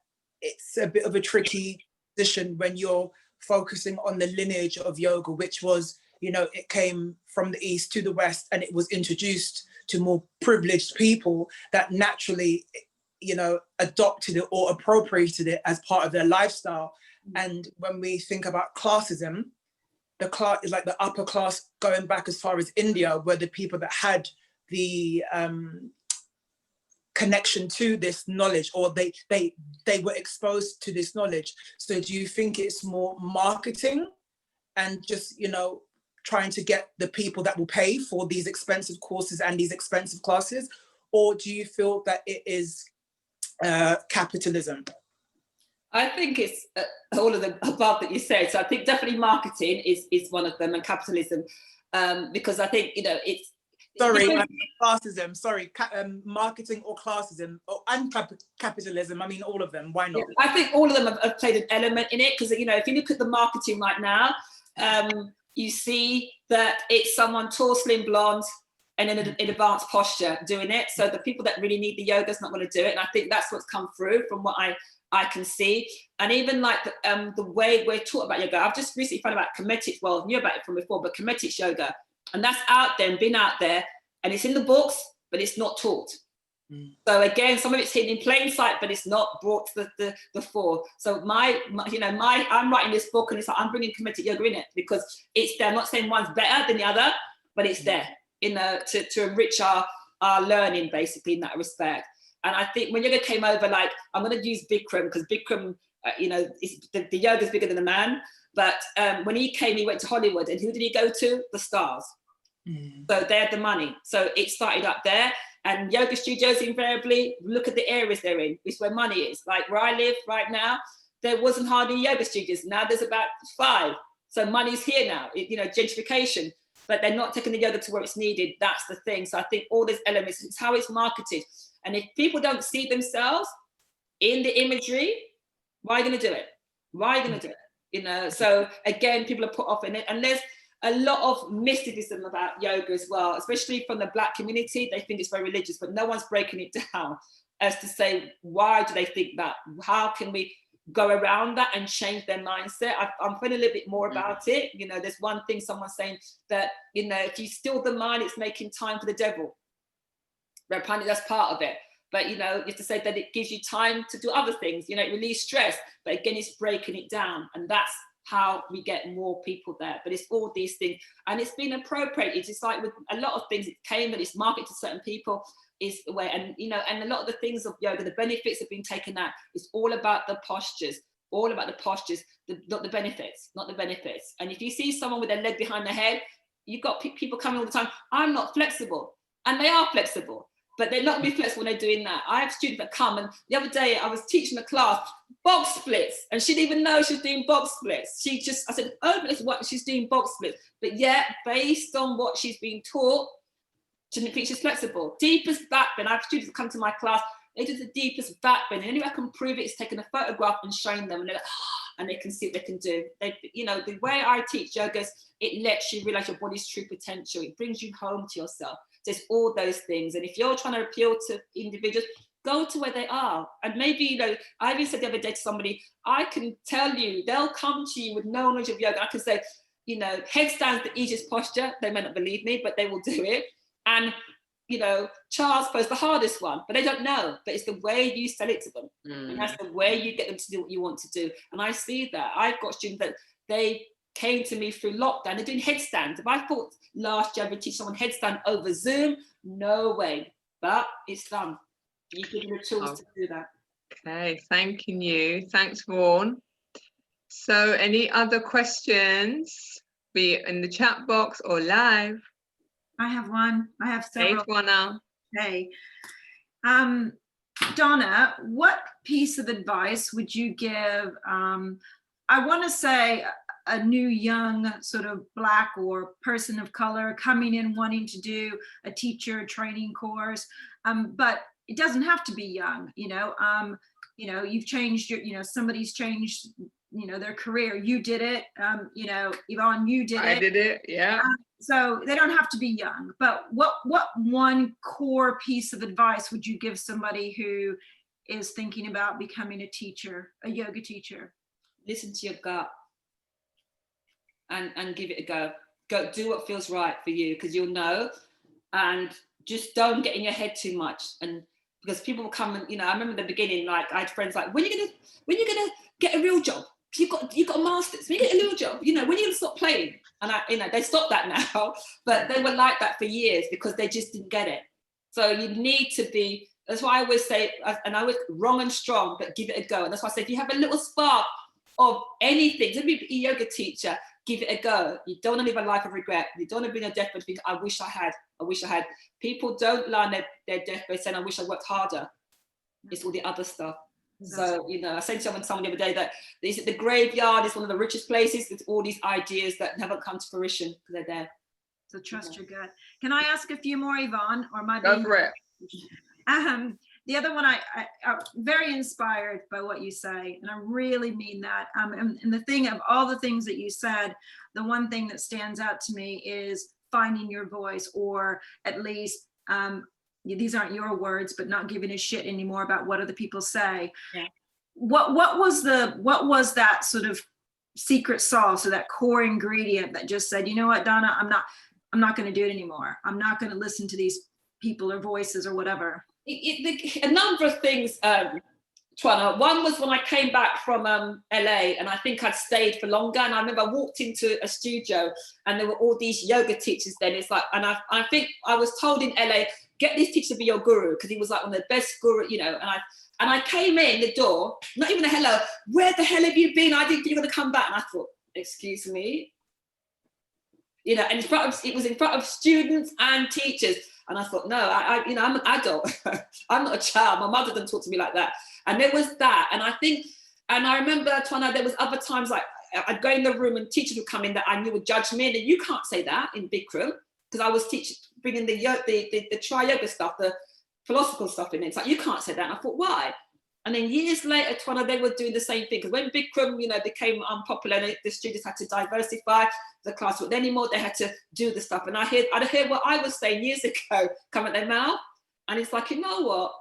it's a bit of a tricky position when you're focusing on the lineage of yoga, which was, it came from the East to the West, and it was introduced to more privileged people that naturally, adopted it or appropriated it as part of their lifestyle. And when we think about classism, the class is like the upper class, going back as far as India, were the people that had the connection to this knowledge, or they were exposed to this knowledge. So do you think it's more marketing and just, trying to get the people that will pay for these expensive courses and these expensive classes, or do you feel that it is capitalism? I think it's all of the above that you said. So I think definitely marketing is one of them, and capitalism, because I think, it's... Classism, marketing or classism, and capitalism. I mean, all of them. Why not? I think all of them have played an element in it, because, if you look at the marketing right now, you see that it's someone tall, slim, blonde, and in advanced posture doing it. So the people that really need the yoga is not going to do it. And I think that's what's come through from what I can see. And even like the way we're taught about yoga, I've just recently found about Kemetic, well, knew about it from before, but Kemetic yoga. And that's out there and been out there, and it's in the books, but it's not taught. So again, some of it's hidden in plain sight, but it's not brought to the fore. So I'm writing this book, and it's like I'm bringing Kemetic yoga in it because it's there. I'm not saying one's better than the other, but it's there to enrich our learning, basically, in that respect. And I think when yoga came over, like, I'm going to use Bikram because Bikram, the yoga is bigger than a man. But when he came, he went to Hollywood, and who did he go to? The stars. So they had the money. So it started up there. And yoga studios invariably look at the areas they're in. It's where money is. Like where I live right now, there wasn't hardly yoga studios. Now there's about 5. So money's here now, gentrification. But they're not taking the yoga to where it's needed. That's the thing. So I think all these elements, it's how it's marketed. And if people don't see themselves in the imagery, why are you going to do it? Why are you going to do it? So again, people are put off in it. And there's a lot of mysticism about yoga as well, especially from the Black community. They think it's very religious, but no one's breaking it down as to say, why do they think that? How can we go around that and change their mindset? I'm feeling a little bit more about it. There's one thing someone's saying that, if you still the mind, it's making time for the devil. Apparently that's part of it. But, you have to say that it gives you time to do other things, it relieves stress. But again, it's breaking it down. And that's how we get more people there. But it's all these things. And it's been appropriated. It's like with a lot of things, it came and it's marketed to certain people. Is the way, and and a lot of the things of yoga, the benefits have been taken out. It's all about the postures, not the benefits, not the benefits. And if you see someone with their leg behind their head, you've got people coming all the time, I'm not flexible. And they are flexible. but they're not going to be flexible when they're doing that. I have students that come, and the other day I was teaching a class box splits, and she didn't even know she was doing box splits. I said, oh, that's what she's doing, box splits. But yet, based on what she's being taught, she didn't think she's flexible. Deepest back bend. I have students that come to my class, they do the deepest back bend. The only way I can prove it is taking a photograph and showing them, and they're like, and they can see what they can do. The way I teach yoga is it lets you realize your body's true potential. It brings you home to yourself. There's all those things. And if you're trying to appeal to individuals, go to where they are. And maybe, I even said the other day to somebody, I can tell you, they'll come to you with no knowledge of yoga. I can say, headstand's the easiest posture. They may not believe me, but they will do it. And, child's pose, the hardest one, but they don't know. But it's the way you sell it to them. And that's the way you get them to do what you want to do. And I see that. I've got students that they came to me through lockdown. They're doing headstands. If I thought last year I would teach someone headstand over Zoom, no way. But it's done. You give them the tools to do that. Okay, thanking you. Thanks, Vaughan. So any other questions, be it in the chat box or live? I have one. I have several. One now. Okay. Donna, what piece of advice would you give, I want to say a new young sort of Black or person of color coming in wanting to do a teacher training course, but it doesn't have to be young, you've changed somebody's changed, their career. You did it, Yvonne, you did it. I did it, yeah. So they don't have to be young, but what one core piece of advice would you give somebody who is thinking about becoming a teacher, a yoga teacher? Listen to your gut and give it a go. Go do what feels right for you, because you'll know. And just don't get in your head too much. And because people will come and, I remember in the beginning, like I had friends like, when are you gonna get a real job? You've got a master's. When you get a little job, when are you gonna stop playing? And they stopped that now, but they were like that for years because they just didn't get it. So you need to be. That's why I always say, and I was wrong and strong, but give it a go. And that's why I say, if you have a little spark of anything, to be a yoga teacher, give it a go. You don't want to live a life of regret. You don't want to be in a deathbed thinking, I wish I had. People don't learn their deathbed saying, I wish I worked harder. It's all the other stuff. So, I said to someone the other day that the graveyard is one of the richest places with all these ideas that never come to fruition because they're there. So trust your gut. Can I ask a few more, Yvonne? Or am I Go for it. The other one, I'm very inspired by what you say, and I really mean that. And the thing of all the things that you said, the one thing that stands out to me is finding your voice, or at least, these aren't your words, but not giving a shit anymore about what other people say. Yeah. What was that sort of secret sauce, or that core ingredient that just said, you know what, Donna, I'm not going to do it anymore. I'm not going to listen to these people or voices or whatever. A number of things, Twana. One was when I came back from LA, and I think I'd stayed for longer. And I remember I walked into a studio, and there were all these yoga teachers. Then it's like, and I think I was told in LA, get this teacher to be your guru, because he was like one of the best guru, And I came in the door, not even a hello. Where the hell have you been? I didn't think you were going to come back. And I thought, excuse me. And it was in front of students and teachers. And I thought, no, I'm an adult. I'm not a child. My mother didn't talk to me like that. And there was that. And I remember, Twana, there was other times like I'd go in the room and teachers would come in that I knew would judge me. And you can't say that in Bikram, because I was bringing the tri-yoga stuff, the philosophical stuff in it. It's like, you can't say that. And I thought, why? And then years later, Twana, they were doing the same thing. Because when Bikram, became unpopular, and the students had to diversify the class with anymore, they had to do the stuff. And I'd hear what I was saying years ago come at their mouth. And it's like, you know what?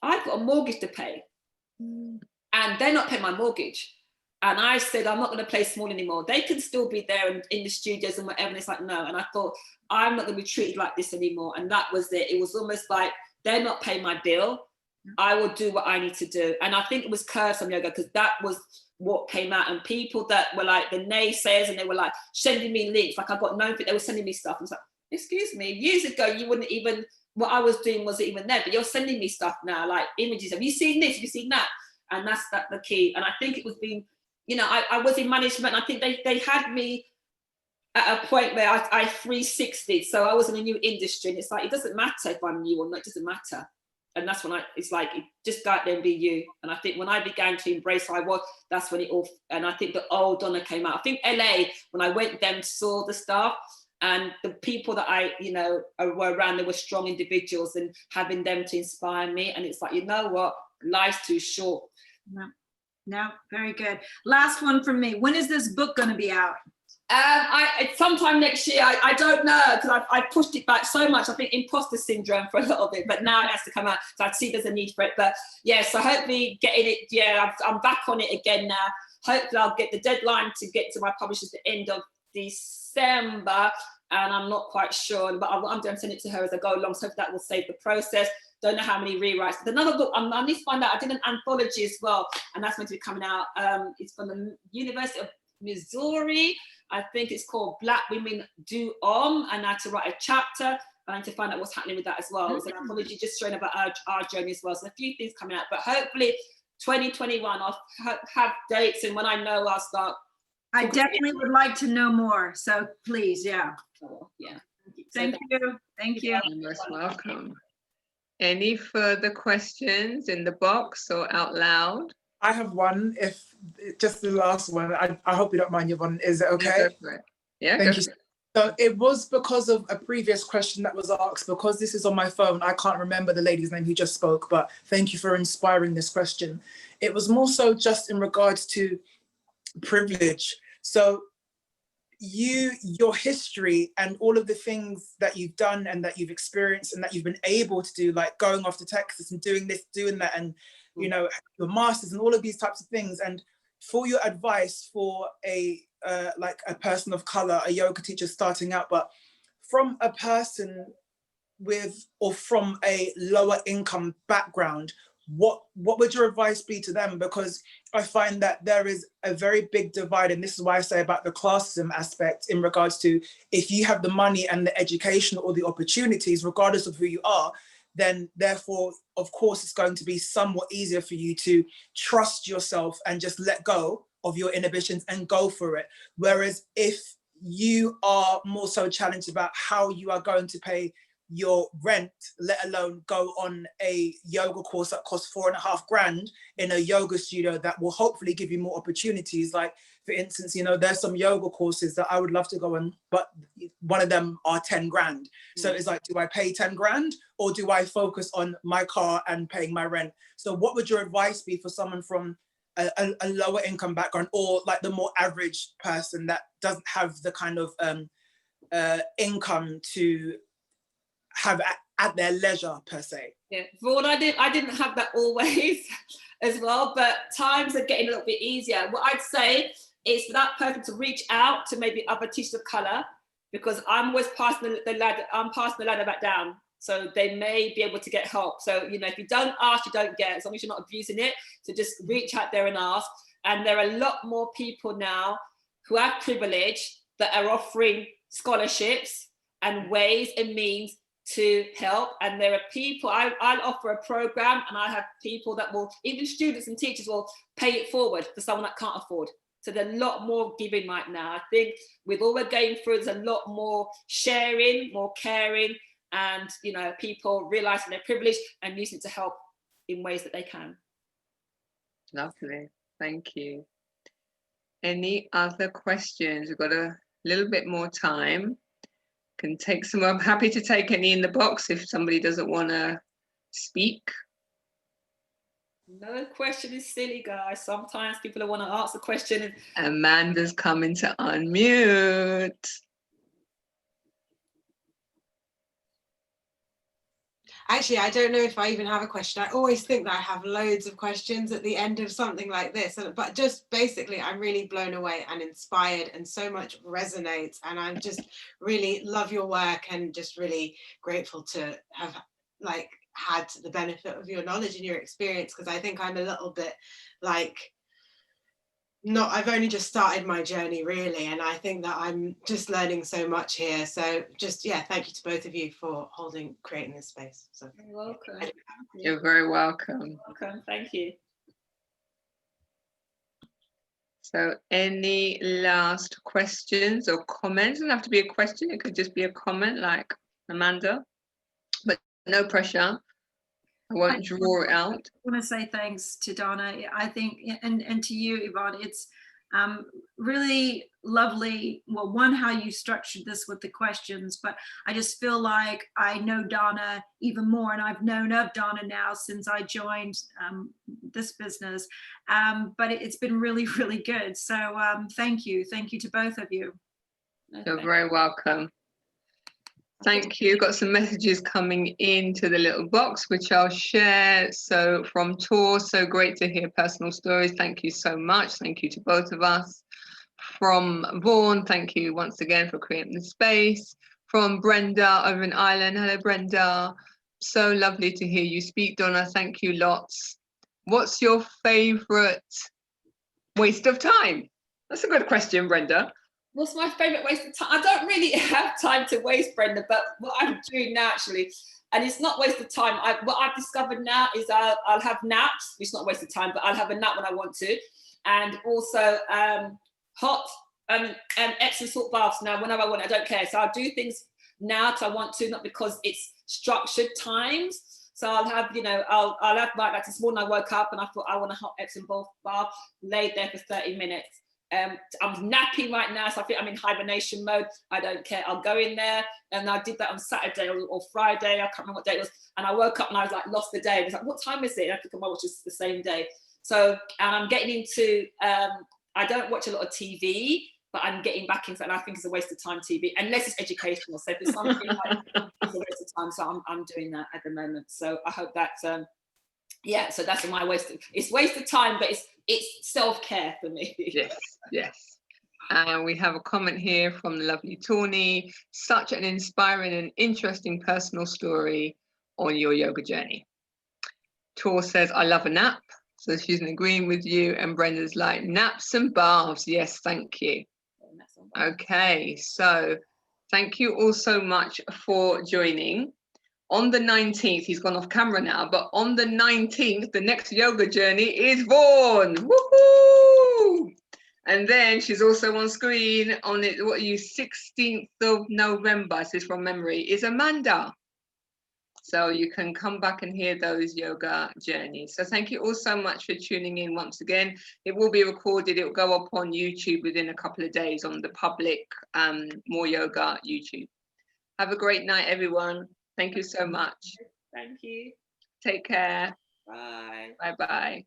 I've got a mortgage to pay. And they're not paying my mortgage. And I said, I'm not going to play small anymore. They can still be there in the studios and whatever. And it's like, no. And I thought, I'm not going to be treated like this anymore. And that was it. It was almost like, they're not paying my bill. I will do what I need to do. And I think it was CurveSomeYoga, because that was what came out. And people that were like the naysayers, and they were like sending me links. Like I got known for it. They were sending me stuff. I was like, excuse me, years ago, you wouldn't even, what I was doing wasn't even there. But you're sending me stuff now, like images. Have you seen this? Have you seen that? And that's the key. And I think it was being, I was in management. I think they had me at a point where I 360, so I was in a new industry, and it's like, it doesn't matter if I'm new or not, it doesn't matter. And that's when it's like, just go out there and be you. And I think when I began to embrace who I was, that's when it all, and I think the old Donna came out. I think LA, when I went there and saw the stuff, and the people that I, you know, were around, they were strong individuals, and having them to inspire me. And it's like, you know what, life's too short. No, very good. Last one from me. When is this book going to be out? Sometime next year. I don't know, because I pushed it back so much. I think imposter syndrome for a little bit, but now it has to come out. So I see there's a need for it. But yeah, so hopefully getting it. Yeah, I'm back on it again now. Hopefully I'll get the deadline to get to my publishers at the end of December, and I'm not quite sure, but I'm going to send it to her as I go along. So that will save the process. Don't know how many rewrites. But another book, I need to find out. I did an anthology as well, and that's meant to be coming out. It's from the University of Missouri. I think it's called Black Women Do and I had to write a chapter. I need to find out what's happening with that as well. It's an anthology just showing about our journey as well. So a few things coming out, but hopefully 2021 I'll have dates, and when I know I'll start. I definitely would like to know more. So please, yeah. Yeah. Thank you. Thank you. You're most welcome. Any further questions in the box or out loud? I have one, if just the last one. I hope you don't mind, Yvonne. Is it okay? Yeah, go for it. Yeah, thank you. So it was because of a previous question that was asked. Because this is on my phone, I can't remember the lady's name who just spoke, but thank you for inspiring this question. It was more so just in regards to privilege. So your history and all of the things that you've done and that you've experienced and that you've been able to do, like going off to Texas and doing this, doing that, and you know, your masters and all of these types of things. And for your advice for like a person of color, a yoga teacher starting out, but from a person with or from a lower income background, what would your advice be to them? Because I find that there is a very big divide, and this is why I say about the classism aspect in regards to, if you have the money and the education or the opportunities, regardless of who you are, then therefore, of course, it's going to be somewhat easier for you to trust yourself and just let go of your inhibitions and go for it. Whereas if you are more so challenged about how you are going to pay your rent, let alone go on a yoga course that costs $4,500 in a yoga studio that will hopefully give you more opportunities. Like, for instance, you know, there's some yoga courses that I would love to go on, but one of them are 10 grand. So it's like, do I pay 10 grand or do I focus on my car and paying my rent? So what would your advice be for someone from a lower income background, or like the more average person that doesn't have the kind of income to have at their leisure per se? Yeah, for what I didn't have that always as well, but times are getting a little bit easier. What I'd say is for that person to reach out to maybe other teachers of color, because I'm always passing the ladder. I'm passing the ladder back down, so they may be able to get help. So, you know, if you don't ask, you don't get, as long as you're not abusing it. So just reach out there and ask. And there are a lot more people now who have privilege that are offering scholarships and ways and means to help. And there are people, I'll offer a program, and I have people that will, even students and teachers will pay it forward for someone that can't afford. So there's a lot more giving right now. I think with all we're going through, there's a lot more sharing, more caring, and, you know, people realizing their privilege and using it to help in ways that they can. Lovely, thank you. Any other questions? We've got a little bit more time. Can take some. I'm happy to take any in the box if somebody doesn't want to speak. No question is silly, guys. Sometimes people want to ask the question. Amanda's coming to unmute. Actually, I don't know if I even have a question. I always think that I have loads of questions at the end of something like this, but just basically I'm really blown away and inspired, and so much resonates, and I'm just really love your work and just really grateful to have like had the benefit of your knowledge and your experience, because I think I'm a little bit like I've only just started my journey really, and I think that I'm just learning so much here. So just, yeah, thank you to both of you for creating this space. So you're welcome. You're very welcome. Welcome, thank you. So any last questions or comments? It doesn't have to be a question. It could just be a comment like Amanda, but no pressure. I won't draw it out. I want to say thanks to Donna. I think, and to you, Yvonne, it's really lovely. Well, one, how you structured this with the questions, but I just feel like I know Donna even more, and I've known of Donna now since I joined this business. But it's been really, really good. So thank you. Thank you to both of you. You're very welcome. Thank you. Got some messages coming into the little box, which I'll share. So from Tor, so great to hear personal stories. Thank you so much. Thank you to both of us. From Vaughan, thank you once again for creating the space. From Brenda over in Ireland. Hello, Brenda. So lovely to hear you speak, Donna. Thank you lots. What's your favorite waste of time? That's a good question, Brenda. What's my favorite waste of time? I don't really have time to waste, Brenda, but what I'm doing now actually, and it's not waste of time. What I've discovered now is I'll have naps. It's not a waste of time, but I'll have a nap when I want to. And also hot and Epsom salt baths now whenever I want. I don't care. So I'll do things now if I want to, not because it's structured times. So I'll have, I'll have like this morning I woke up and I thought I want a hot Epsom bath, laid there for 30 minutes. I'm napping right now, so I think I'm in hibernation mode. I don't care. I'll go in there, and I did that on Saturday or Friday. I can't remember what day it was. And I woke up and I was like, lost the day. It was like, what time is it? And I think I watched the same day. So, and I'm getting into. I don't watch a lot of TV, but I'm getting back into, and I think it's a waste of time TV, unless it's educational. So if it's something like it's a waste of time, so I'm doing that at the moment. So I hope that. Yeah, so that's my waste. It's waste of time, but it's self-care for me. Yes. And we have a comment here from the lovely Tawny. Such an inspiring and interesting personal story on your yoga journey. Tor says, I love a nap. So she's agreeing with you. And Brenda's like, naps and baths. Yes, thank you. Okay, so thank you all so much for joining. On the 19th, he's gone off camera now, but on the 19th, the next yoga journey is Vaughan. Woohoo! And then she's also on screen on it. What are you? 16th of November. This is from memory. Is Amanda. So you can come back and hear those yoga journeys. So thank you all so much for tuning in once again. It will be recorded. It will go up on YouTube within a couple of days on the public More Yoga YouTube. Have a great night, everyone. Thank you so much. Thank you. Take care. Bye. Bye-bye.